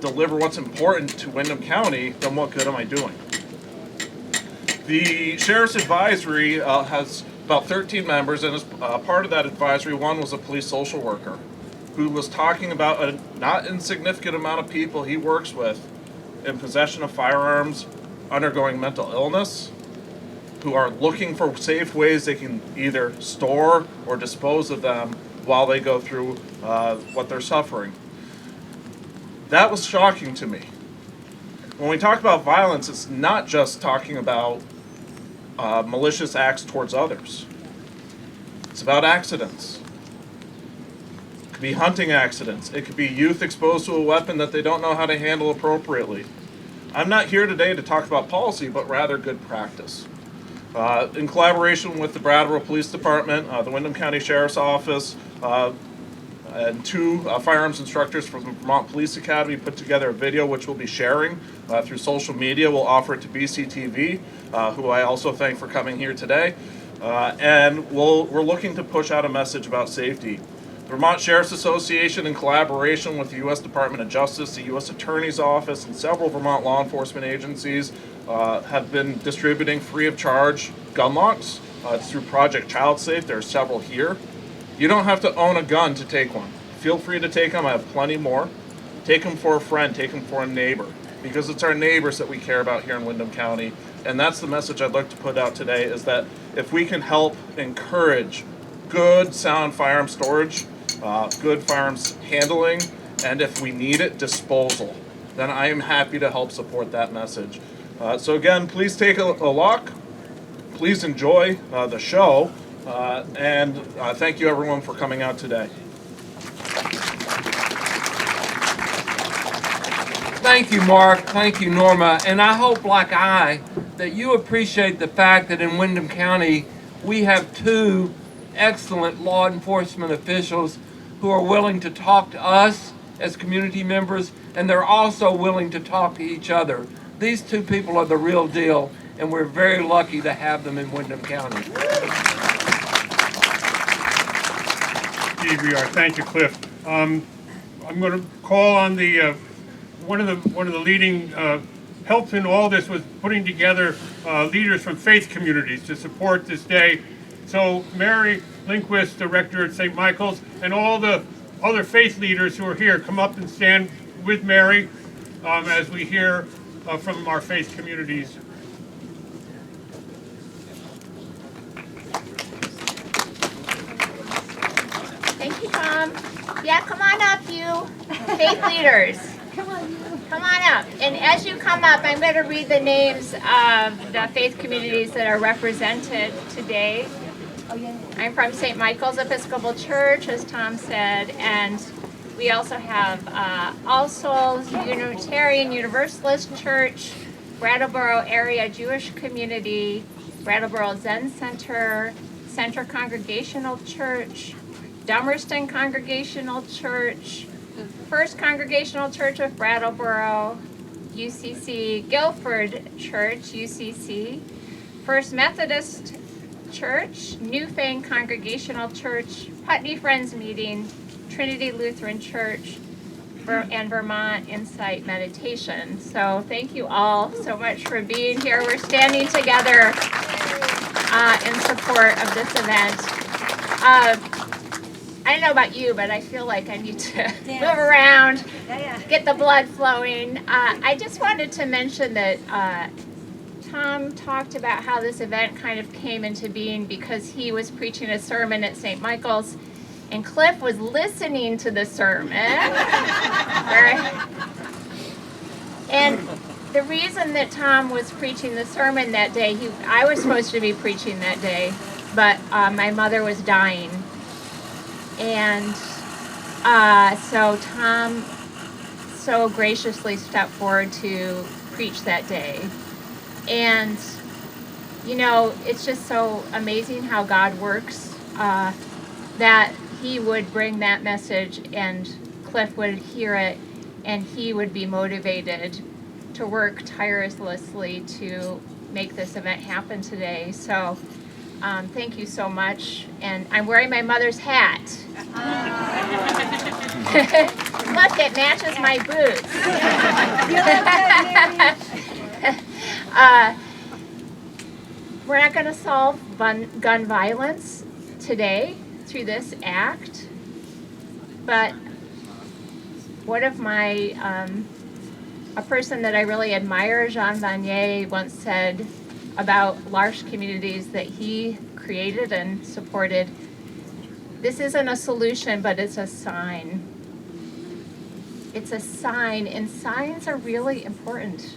deliver what's important to Windham County, then what good am I doing? The Sheriff's Advisory has about 13 members, and as part of that advisory, one was a police social worker who was talking about a not insignificant amount of people he works with in possession of firearms, undergoing mental illness, who are looking for safe ways they can either store or dispose of them while they go through what they're suffering. That was shocking to me. When we talk about violence, it's not just talking about malicious acts towards others. It's about accidents. It could be hunting accidents. It could be youth exposed to a weapon that they don't know how to handle appropriately. I'm not here today to talk about policy, but rather good practice. In collaboration with the Brattleboro Police Department, the Windham County Sheriff's Office, and two firearms instructors from the Vermont Police Academy put together a video which we'll be sharing through social media. We'll offer it to BCTV, who I also thank for coming here today. And we're looking to push out a message about safety. The Vermont Sheriff's Association, in collaboration with the U.S. Department of Justice, the U.S. Attorney's Office, and several Vermont law enforcement agencies, have been distributing free of charge gun locks. It's through Project Child Safe. There are several here. You don't have to own a gun to take one. Feel free to take them. I have plenty more. Take them for a friend. Take them for a neighbor. Because it's our neighbors that we care about here in Windham County. And that's the message I'd like to put out today, is that if we can help encourage good sound firearm storage, good firearms handling, and if we need it, disposal, then I am happy to help support that message. So again, please take a look. Please enjoy the show. And thank you everyone for coming out today. Thank you, Mark. Thank you, Norma. And I hope, like I, that you appreciate the fact that in Windham County, we have two excellent law enforcement officials who are willing to talk to us as community members, and they're also willing to talk to each other. These two people are the real deal, and we're very lucky to have them in Windham County. Indeed we are. Thank you, Cliff. I'm going to call on the one of the leading helps in all this was putting together leaders from faith communities to support this day. So Mary Lindquist, director at St. Michael's, and all the other faith leaders who are here, come up and stand with Mary as we hear from our faith communities. Thank you, Tom. Yeah, come on up, you faith leaders. Come on up. And as you come up, I'm going to read the names of the faith communities that are represented today. I'm from St. Michael's Episcopal Church, as Tom said, and we also have All Souls Unitarian Universalist Church, Brattleboro Area Jewish Community, Brattleboro Zen Center, Center Congregational Church, Dummerston Congregational Church, First Congregational Church of Brattleboro, UCC, Guilford Church, UCC, First Methodist Church, Newfane Congregational Church, Putney Friends Meeting, Trinity Lutheran Church, and Vermont Insight Meditation. So thank you all so much for being here. We're standing together in support of this event. I don't know about you, but I feel like I need to move around, get the blood flowing. I just wanted to mention that Tom talked about how this event kind of came into being because he was preaching a sermon at St. Michael's, and Cliff was listening to the sermon. And the reason that Tom was preaching the sermon that day, I was supposed to be preaching that day, but my mother was dying. And so Tom so graciously stepped forward to preach that day. And, you know, it's just so amazing how God works, that he would bring that message and Cliff would hear it and he would be motivated to work tirelessly to make this event happen today. So thank you so much. And I'm wearing my mother's hat. Look, it matches my boots. We're not going to solve gun violence today through this act, but one of my, a person that I really admire, Jean Vanier, once said about large communities that he created and supported, this isn't a solution, but it's a sign. It's a sign, and signs are really important.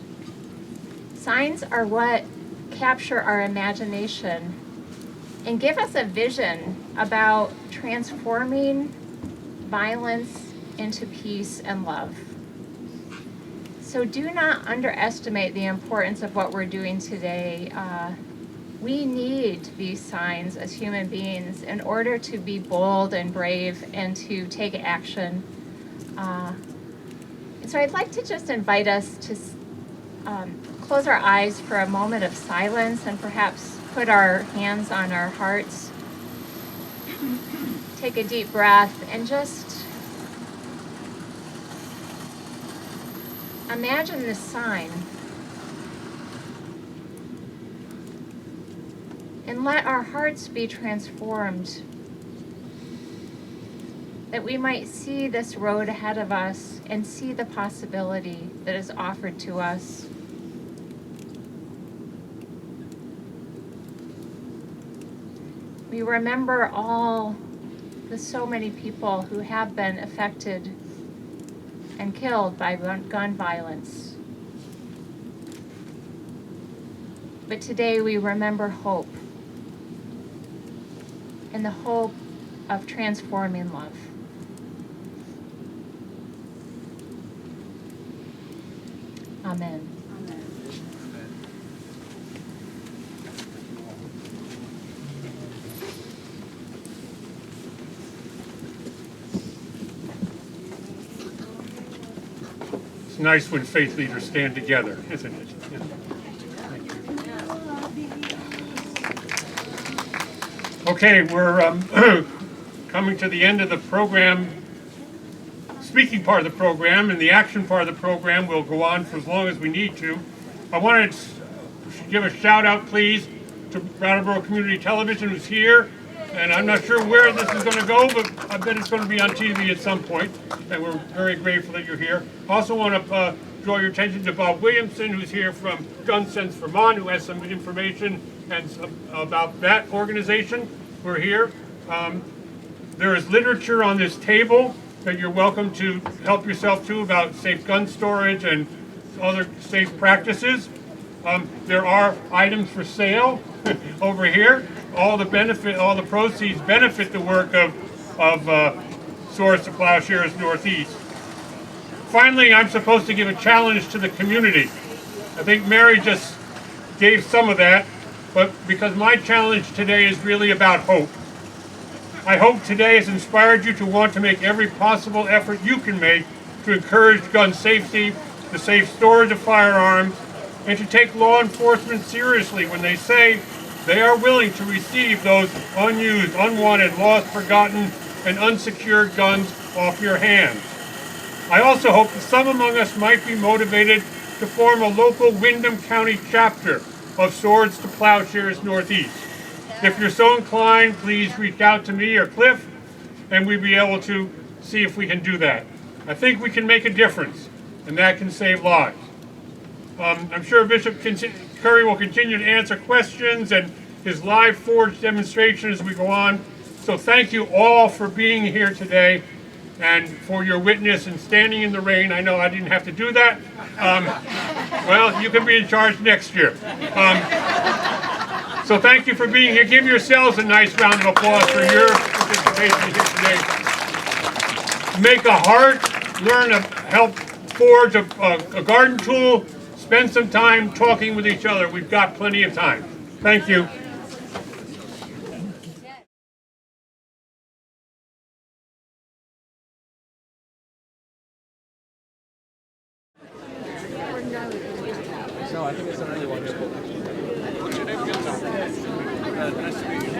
Signs are what capture our imagination and give us a vision about transforming violence into peace and love. So do not underestimate the importance of what we're doing today. We need these signs as human beings in order to be bold and brave and to take action. And so I'd like to just invite us to close our eyes for a moment of silence and perhaps put our hands on our hearts. Take a deep breath and just imagine this sign. And let our hearts be transformed, that we might see this road ahead of us and see the possibility that is offered to us. We remember all the so many people who have been affected and killed by gun violence. But today we remember hope, and the hope of transforming love. Amen. It's nice when faith leaders stand together, isn't it? Yeah. Okay, we're coming to the end of the program, speaking part of the program, and the action part of the program will go on for as long as we need to. I wanted to give a shout out, please, to Brattleboro Community Television, who's here, and I'm not sure where this is going to go, but I bet it's going to be on TV at some point, and we're very grateful that you're here. I also want to draw your attention to Bob Williamson, who's here from Gun Sense Vermont, who has some information and about that organization. We're here. There is literature on this table that you're welcome to help yourself to about safe gun storage and other safe practices. There are items for sale over here. All the proceeds benefit the work of Swords to Plowshares Northeast. Finally, I'm supposed to give a challenge to the community. I think Mary just gave some of that, but because my challenge today is really about hope. I hope today has inspired you to want to make every possible effort you can make to encourage gun safety, the safe storage of firearms, and to take law enforcement seriously when they say they are willing to receive those unused, unwanted, lost, forgotten, and unsecured guns off your hands. I also hope that some among us might be motivated to form a local Windham County chapter of Swords to Plowshares Northeast. If you're so inclined, please reach out to me or Cliff, and we'll be able to see if we can do that. I think we can make a difference, and that can save lives. I'm sure Bishop Curry will continue to answer questions and his live forge demonstration as we go on. So thank you all for being here today and for your witness and standing in the rain. I know I didn't have to do that. Well, you can be in charge next year. So thank you for being here. Give yourselves a nice round of applause for your participation here today. Make a heart, learn to help forge a garden tool, spend some time talking with each other. We've got plenty of time. Thank you. No, I think it's a really wonderful. What's your name again, Tom? Nice to meet you.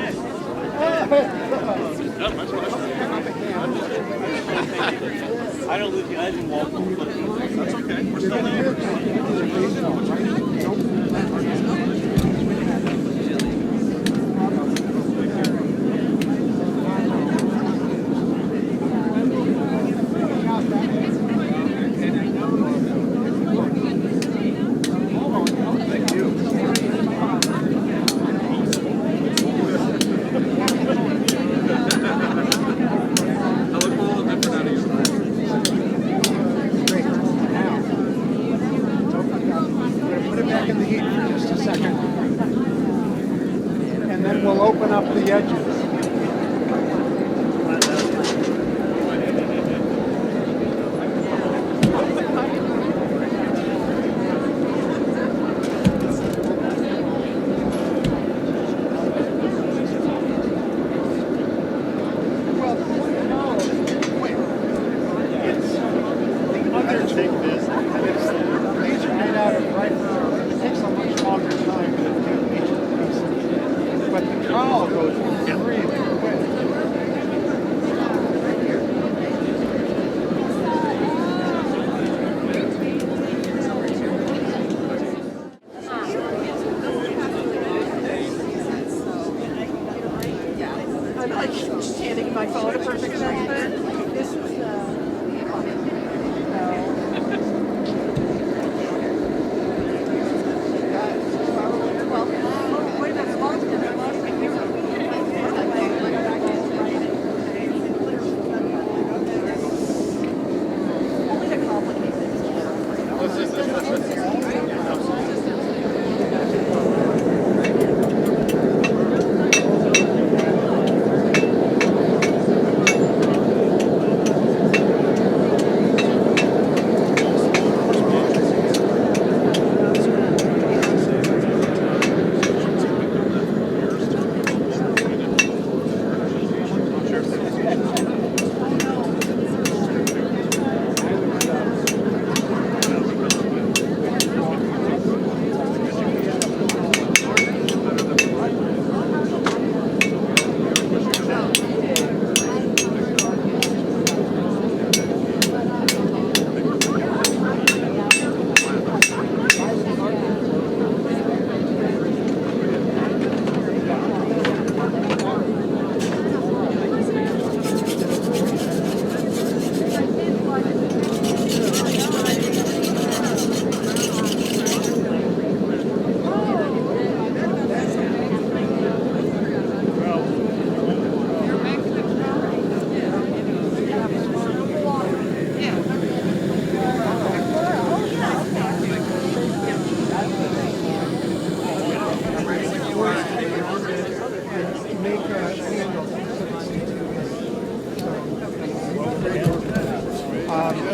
I don't live the edge and walk. That's okay. We're still there. We'll open up the edges.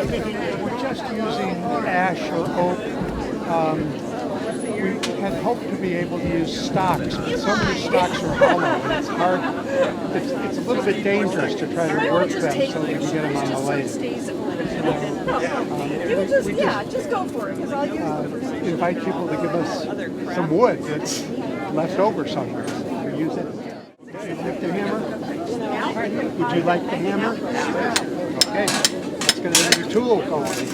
we're just using ash or oak. We had hoped to be able to use stocks, but so many stocks are hollow, and it's hard. It's a little bit dangerous to try to work them so we can get them on the lathe. Just go for it, because I'll use it. Invite people to give us some wood that's left over somewhere. We use it. Okay, lift the hammer. Would you like the hammer? Okay, that's going to be your tool going.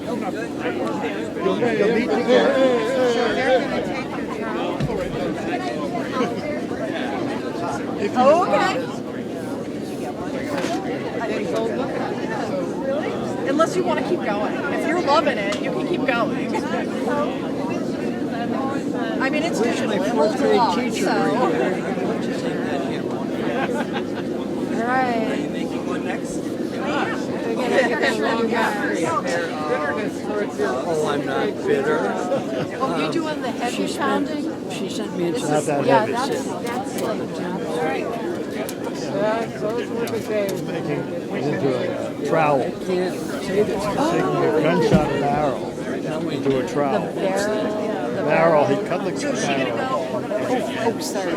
You'll need to get. Okay. Unless you want to keep going. If you're loving it, you can keep going. I mean, it's usually a little long, so. All right. Oh, I'm not bitter. Oh, you doing the heavy pounding? She sent me into Not the that heavy. That's like, all right. Into a trowel. Taking a gunshot barrel into a trowel. The barrel. Barrel, he cut the barrel. Oh, sorry.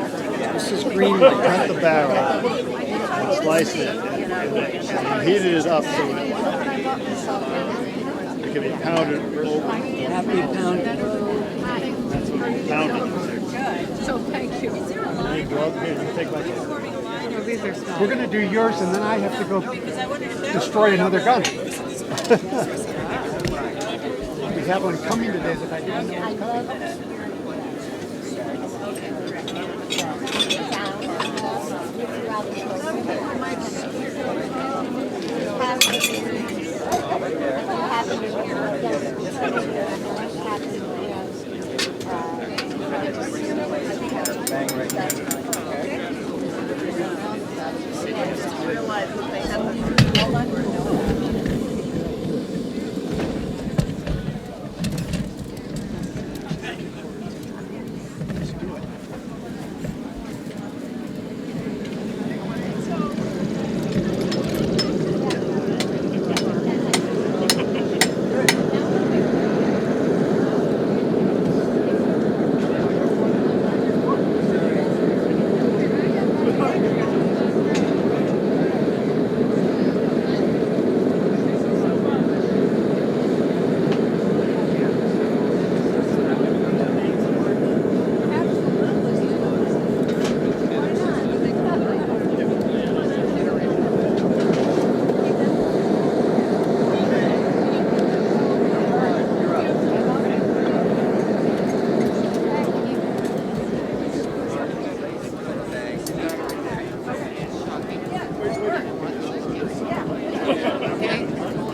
This is green. Cut the barrel and sliced it. And heated it up so it can be pounded over. Happy pounded. Pounded. So thank you. You go up here and take like a... We're going to do yours, and then I have to go destroy another gun. We have one coming today that I didn't know was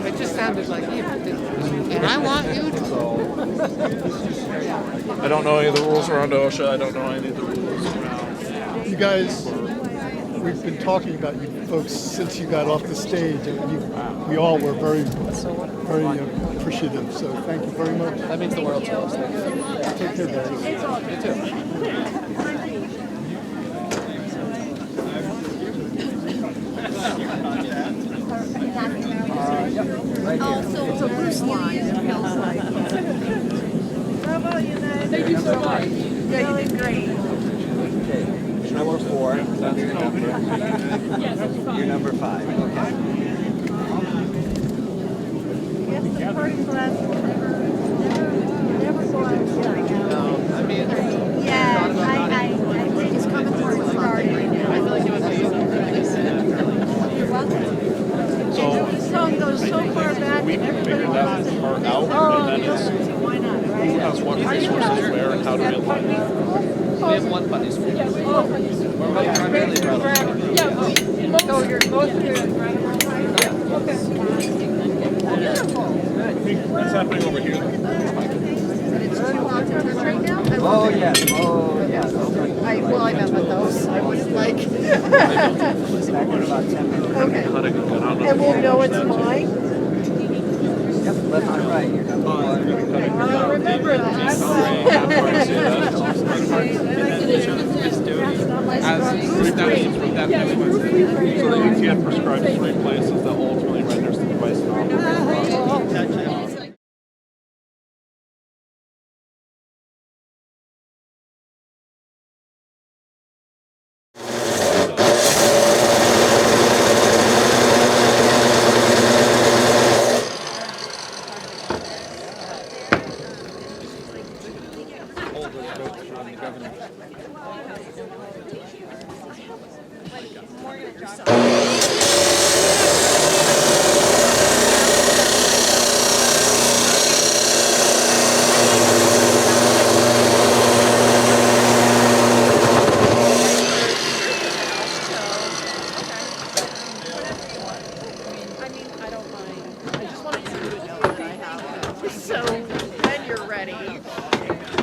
It just sounded like you. And I want you to. I don't know any of the rules around OSHA. I don't know any of the rules around. You guys, we've been talking about you folks since you got off the stage, and we all were very appreciative. So thank you very much. That means the world to us. Take care, guys. You too. Right here. So it's a loose line, it feels like. Bravo, you guys. Thank you so much. Yeah, you did great. Okay. Number 4. That's your number. You're number 5. Okay. Yes, the first class never go out. I mean, Yeah, I it's coming towards starting. I feel like it was You're welcome. So The song goes so far back. we can figure that part out, and then it's who has what resources where and how to build it. we have one funny school. We're primarily Brattleboro. So you're both of you in Brattleboro? Okay. What's happening over here? It's 2 octaves right now? Oh, yes. Oh, yes. Well, I meant with those. I wouldn't like. Back in about 10 minutes. Okay. And we'll know it's mine? Yep, left and right. You're number 1. I'll remember that. So that you can't prescribe 3 places that ultimately renders the device So when you're ready.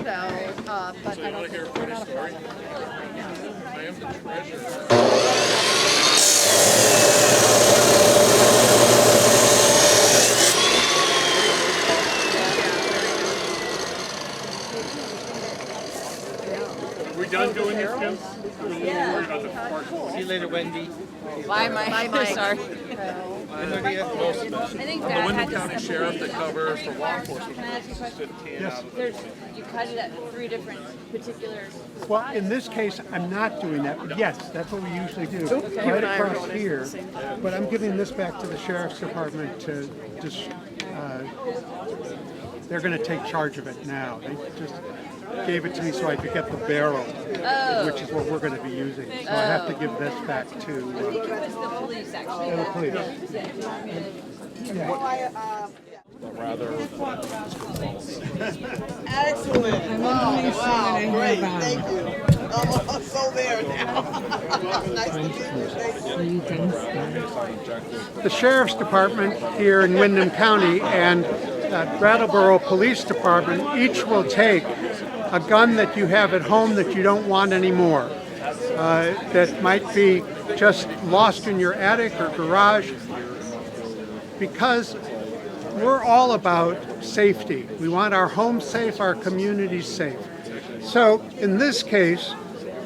So, but I don't think we're not a I am the treasurer. Are we done doing this, Jim? We're a little worried about the park. See you later, Wendy. Bye, Mike. Sorry. On the Windham County Sheriff that covers for law enforcement. Yes. You cut it at 3 different particular. Well, in this case, I'm not doing that, but yes, that's what we usually do. Okay. Right across here, but I'm giving this back to the Sheriff's Department to just, they're gonna take charge of it now. They just gave it to me so I could get the barrel, which is what we're gonna be using. So I have to give this back to I think it was the police, actually. the police. Rather Excellent. Wow, great. Thank you. I'm so there now. Nice to meet you. Thank you. The Sheriff's Department here in Windham County and Brattleboro Police Department each will take a gun that you have at home that you don't want anymore, that might be just lost in your attic or garage, because we're all about safety. We want our homes safe, our communities safe. So in this case,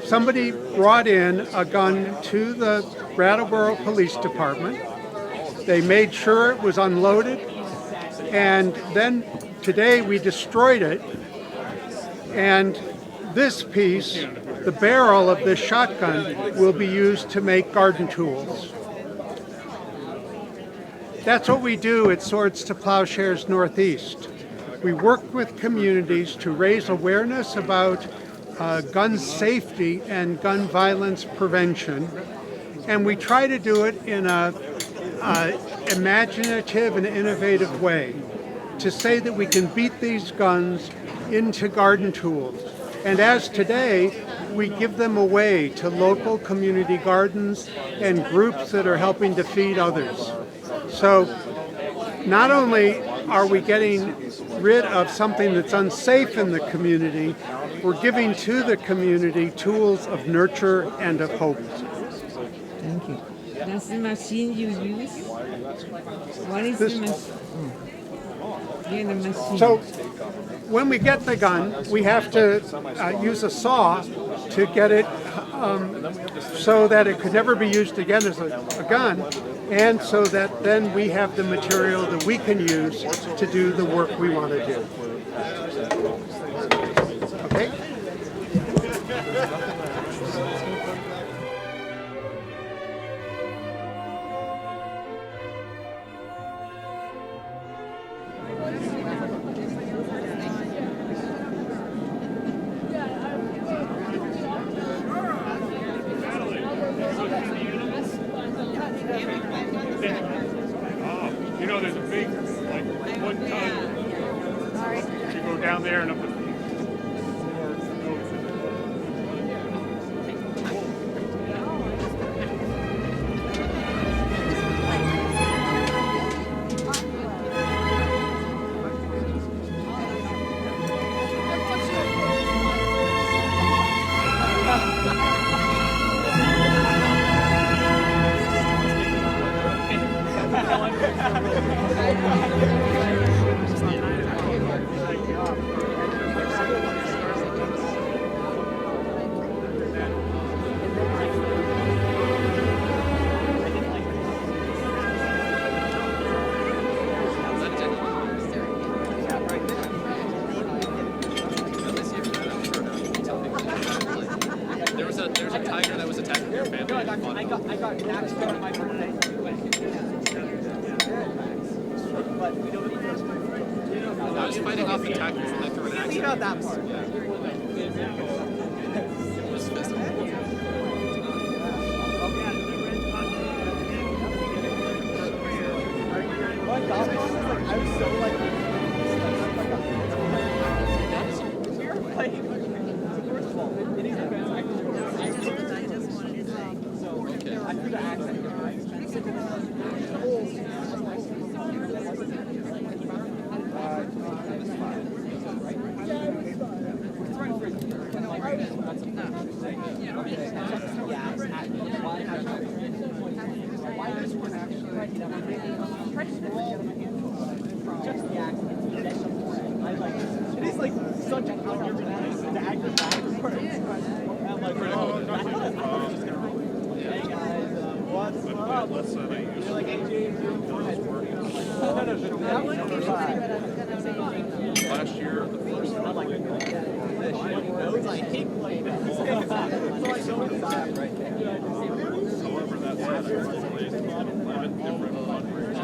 somebody brought in a gun to the Brattleboro Police Department. They made sure it was unloaded, and then today we destroyed it. And this piece, the barrel of this shotgun, will be used to make garden tools. That's what we do at Swords to Plowshares Northeast. We work with communities to raise awareness about gun safety and gun violence prevention. And we try to do it in a imaginative and innovative way to say that we can beat these guns into garden tools. And as today, we give them away to local community gardens and groups that are helping to feed others. So not only are we getting rid of something that's unsafe in the community, we're giving to the community tools of nurture and of hope. Thank you. That's the machine you use? What is the machine? So when we get the gun, we have to use a saw to get it so that it could never be used again as a gun, and so that then we have the material that we can use to do the work we want to do. Okay? You know, there's a big, like, 1 ton. You go down there and up the. your family? No, I got next on my birthday. But we don't need those. I was fighting off the tackles and I threw an axe. You know that part. It was physical. My God, I was so like. We were playing. First of all, it is a bad I just wanted to say. So, I threw the axe at you. It is like such a power to act as backwards. I'm like, hey guys, what's up? You're like, AJ, Last year, the first I'm like, I hate playing that. It's so excited right there. however, that said, I was raised in 11 different fundraisers.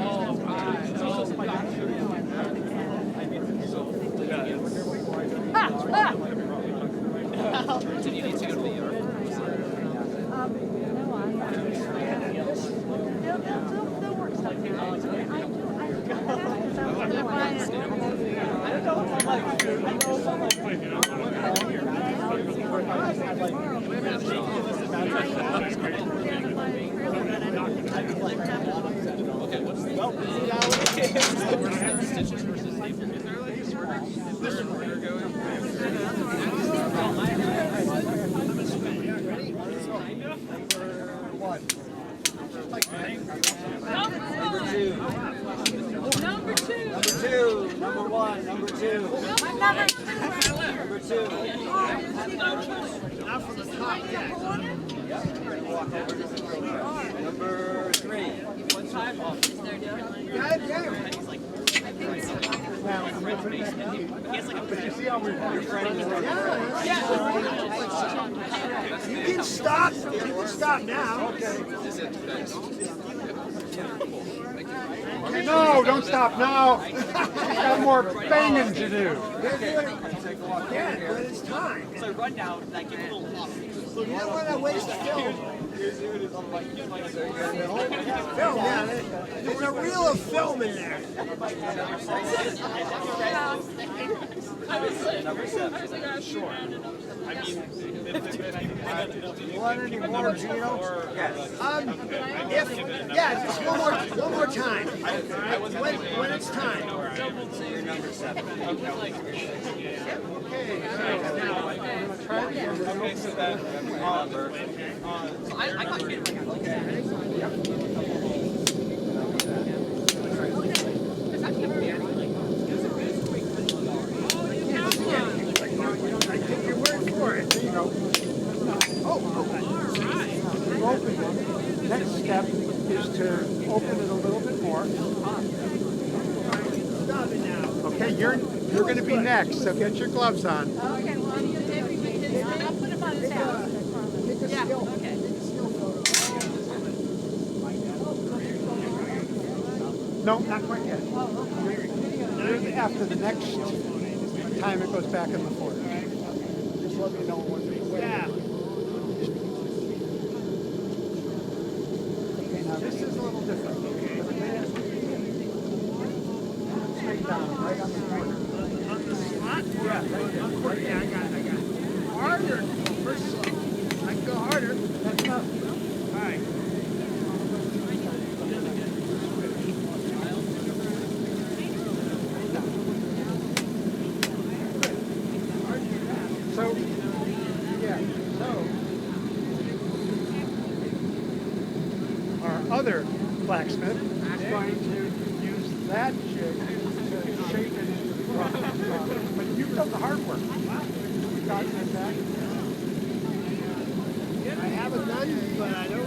Did you need to go to the yard? They'll work something out. Okay, what's the stitches versus staples? Is there like this order going? Number two. Number one, number two. Number two. Not from the top yet. Number three. What time? But you see how we're friends. You can stop. You can stop now. No, don't stop now. Got more banging to do. Yeah, but it's time. So run down, like give a little pop. You don't want to waste film. Film, yeah. There's a reel of film in there. Number seven. Sure. I mean, you want any more, Gino? Yes. Just one more time. When it's time. So you're number seven. Okay, so that I got hit. I take your word for it. There you go. Open it. Next step is to open it a little bit more. Okay, you're going to be next, so get your gloves on. Okay, well, I'll put him on his house. Yeah, okay. No, not quite yet. You're after the next time it goes back in the fork. Just let me know when. Yeah. Okay, now this is a little different. Straight down, right on the corner. Yeah, I got it. Harder. First, I can go harder. That's enough. All right. So, yeah, so our other blacksmith is going to use that jig to shape it into the cross. But you've done the hard work. You've gotten it back. I haven't done, but I don't.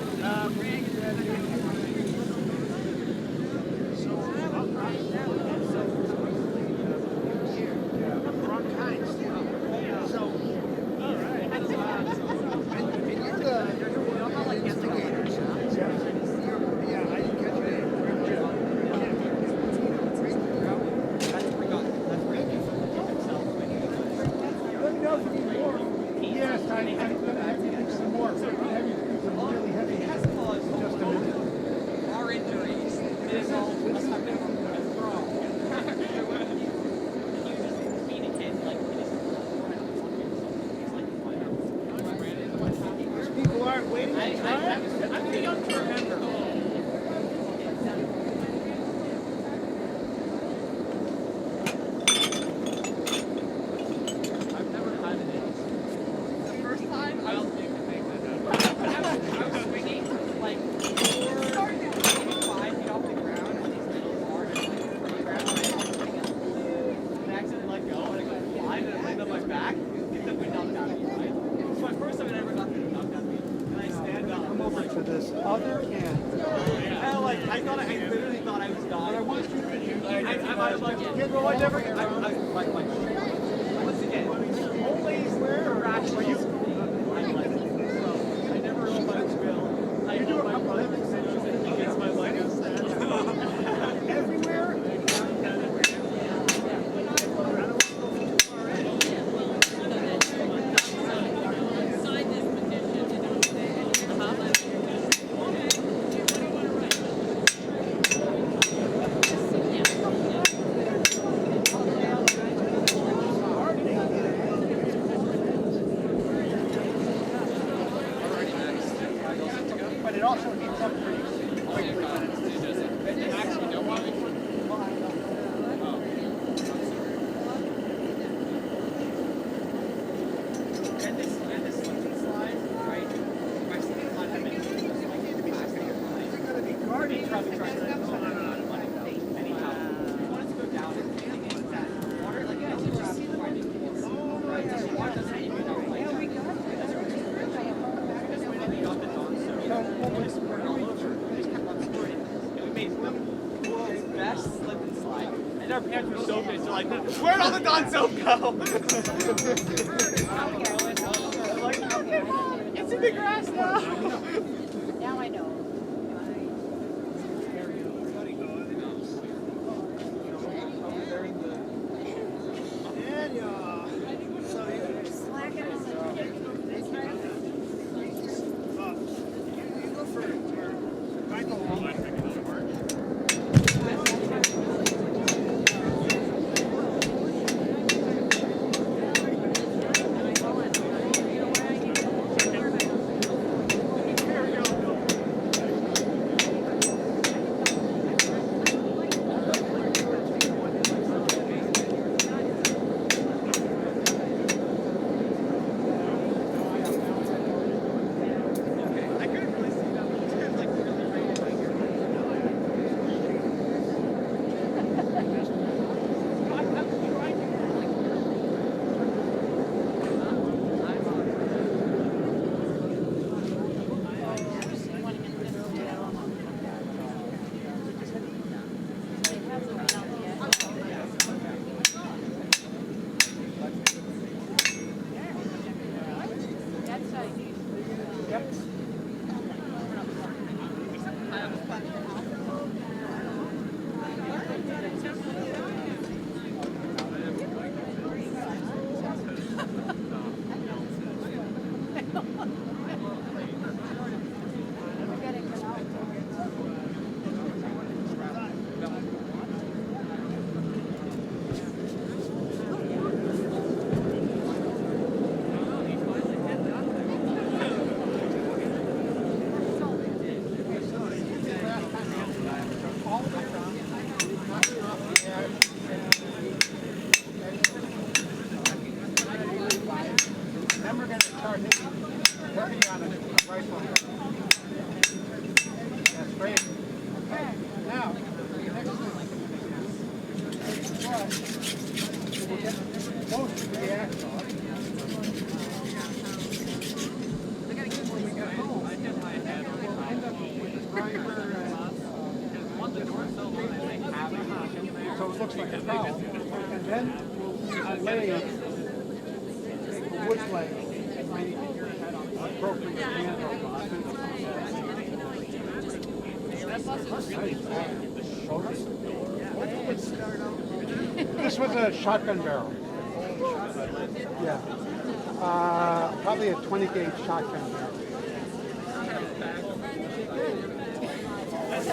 People aren't waiting. I'm too young to remember. I've never had it. The first time, I don't think I was swinging like 5 feet off the ground on these little bars. I grabbed my and I accidentally let go and I got flying and I landed on my back. Get the wind knocked out of me, right? It's my first time I ever got the wind knocked out of me. And I stand up. Come over to this other end. I literally thought I was dying. I want you to I was like, well, I never. Once again, always irrational. I never roll my bill. I do a couple of things against my leg. Everywhere. But it also heats up pretty quickly. Actually, don't want to. And this slide, right? My skin line, I mean, so I need to be guarding traffic traffic. Anyhow, we wanted to go down and that water, like, yeah, you just see the water. Right? The water doesn't even know, like, yeah, we got it. We got the dawn, so just poured all over. We just kept on squirting. And we made the world's best slip and slide. And our pants were so big, so like, where'd all the dawn soap go? It's in the grass now. Now I know. So it looks like a foul. And then we'll lay a wood lay appropriate This was a shotgun barrel. Yeah. Probably a 20 gauge shotgun barrel. That's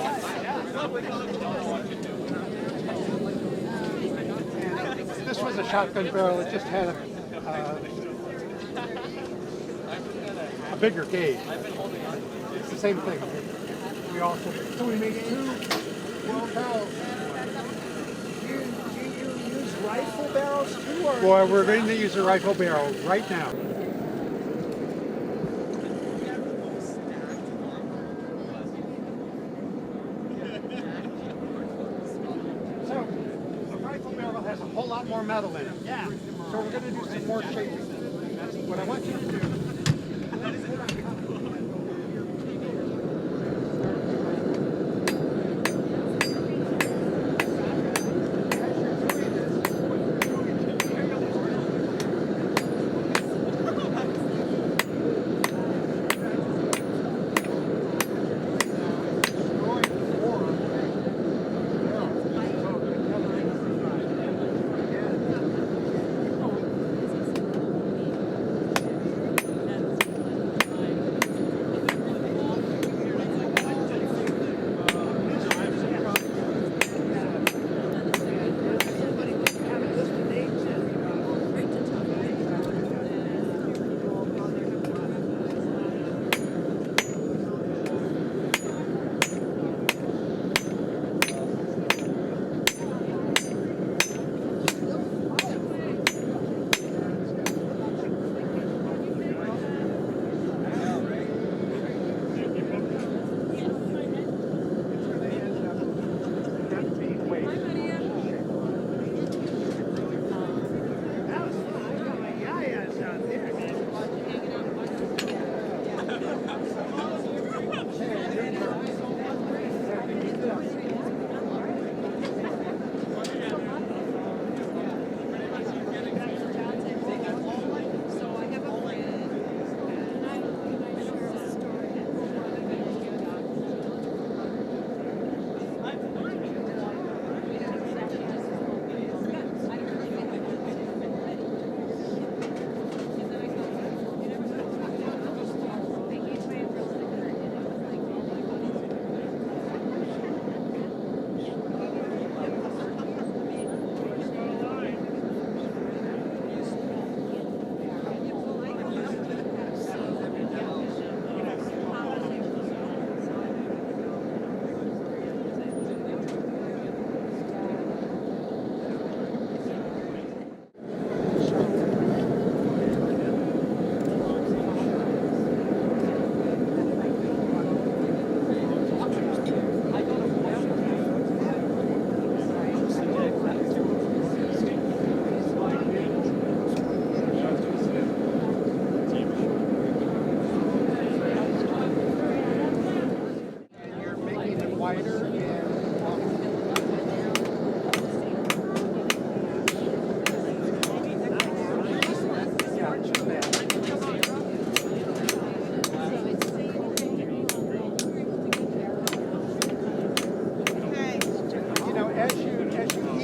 was a shotgun barrel. It just had a bigger gauge. It's the same thing. We also so we made 2 12 barrels. Do you use rifle barrels too, or? Well, we're going to use a rifle barrel right now. So, a rifle barrel has a whole lot more metal in it. Yeah. So we're going to do some more shaping. What I want you to do.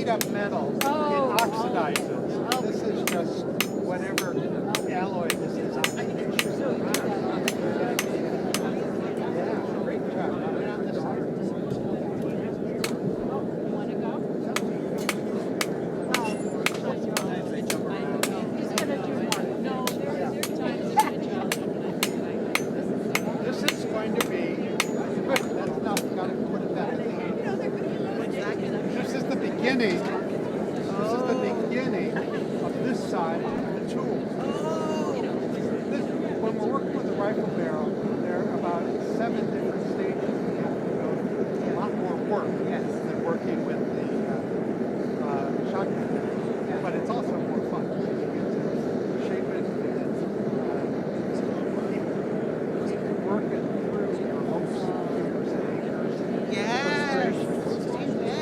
Up metal, it oxidizes. This is just whatever alloy this is. Yeah, great job. This is going to be good. That's enough. You've got to put it back. This is the beginning. This is the beginning of this side of the tool. When we're working with the rifle barrel, there are about 7 different stages we have to go through. A lot more work than working with the shotgun. But it's also more fun. You get to shape it and keep working through your hopes and fears and acres. Yes. Amen.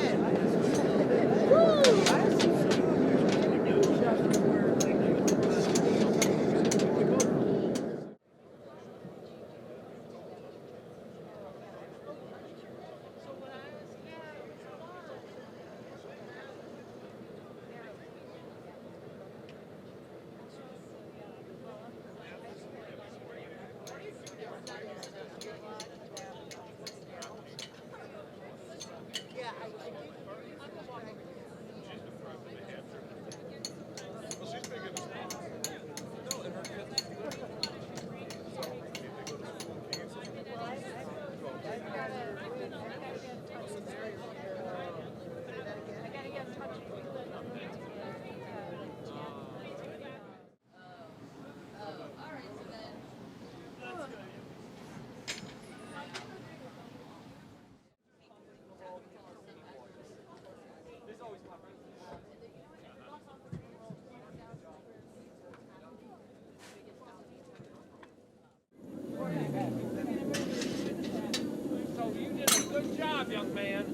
young man.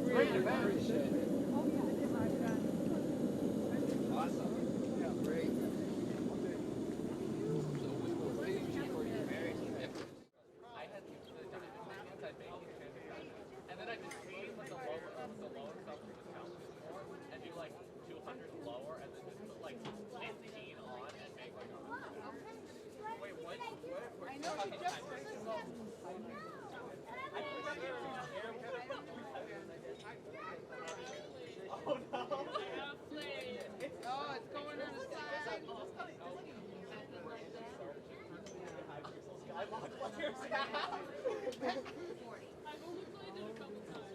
Great event. Awesome. Yeah, great. So we will feed you for your marriage. I had the anti-baking and then I just see what the lower stuff for the count is for, and do like 200 lower, and then just put like 15 on and make like wait, what? I know you just oh no! Oh, it's going on the side. I've only played it a couple times.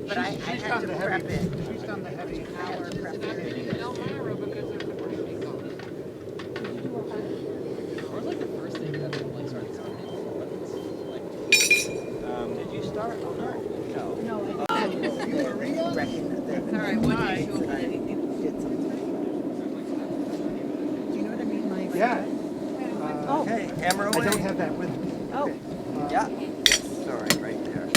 But I had to prep it. She's done the heavy hour prep it. Did you start? No. No. All right, what do you Do you know what I mean? Like, Yeah. Hey, camera away. I don't have that with me. Oh. Yeah. Sorry, right there.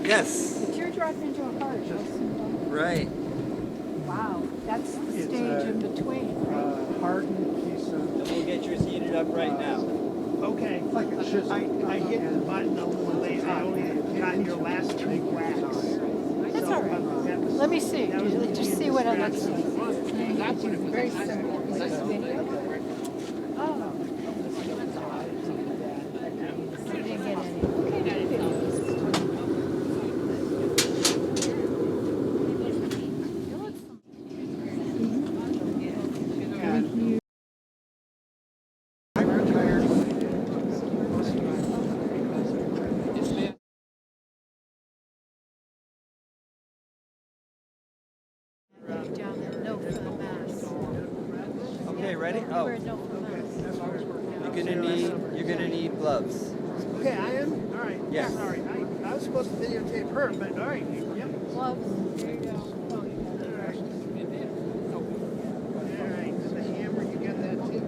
Yes. The teardrop into a heart. Right. Wow, that's the stage in between. Hardened piece of. We'll get yours heated up right now. Okay. Like a chisel. I hit the button when I only got your last two whacks. That's all right. Let me see. Just see what it looks like. That's very simple. Oh. You didn't get any. Okay, ready? Oh. You're gonna need gloves. Okay, I am? All right. Yes. Sorry. I was supposed to videotape her, but all right. Yep. Gloves. There you go. All right. All right. And the hammer, you got that too,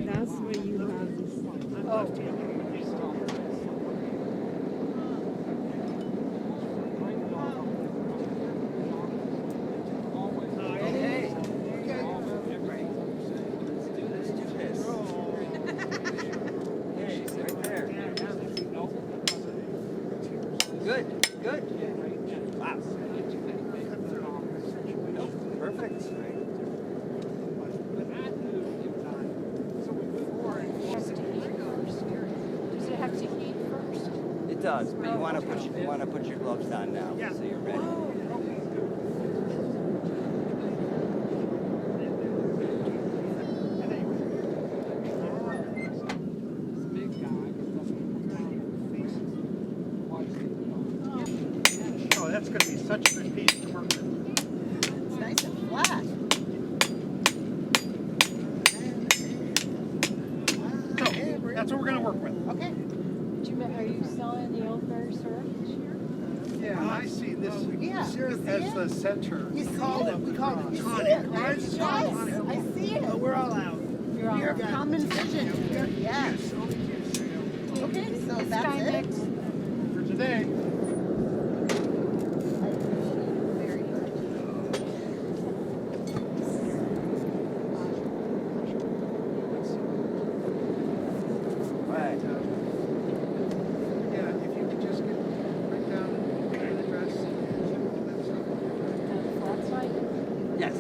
That's where you have this. Good. Wow. Perfect. does, but you want to put your gloves on now, so you're ready. Oh, that's going to be such a good piece to work with. It's nice and flat. So, that's what we're going to work with. Okay. Are you selling the Oldbury syrup this year? Yeah, I see this syrup as the center. You see We call it tonic, right? Yes, I see it. We're all out. You're all Your out. common vision. Yes. Okay, so that's it. For today. Right. Yeah, if you could just write down the address. Yes.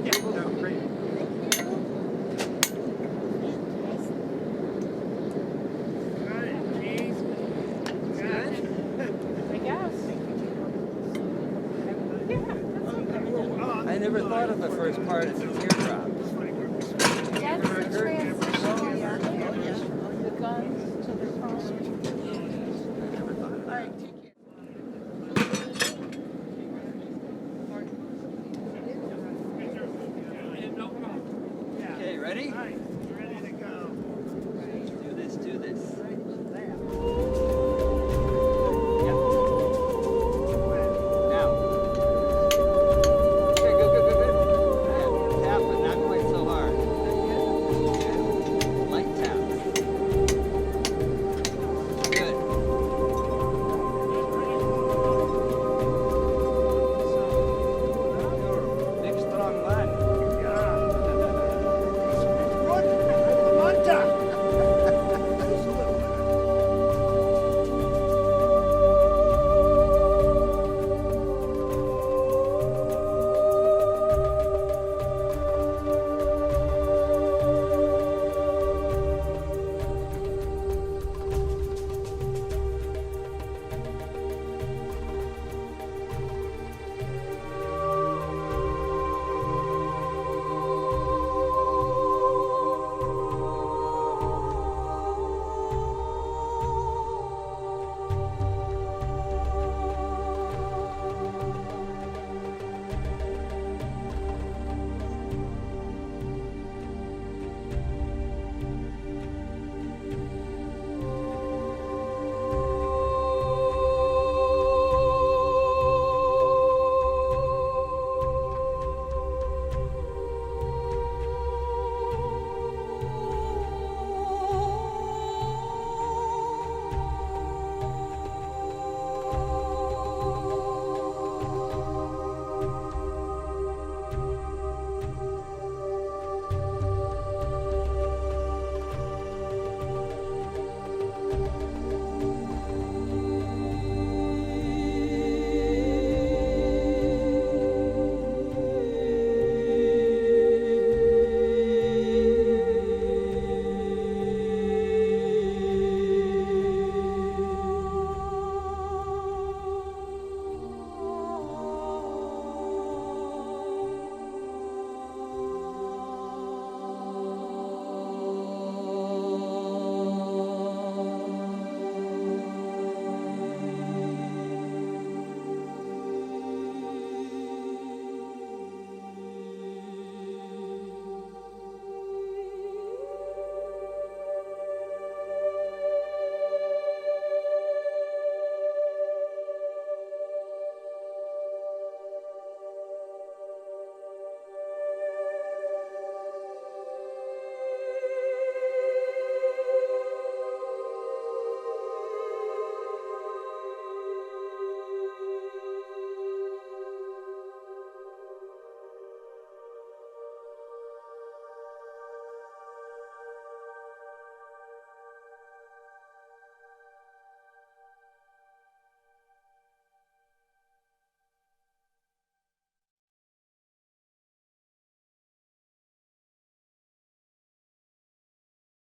Yeah, no, great. I never thought of the first part as a teardrop.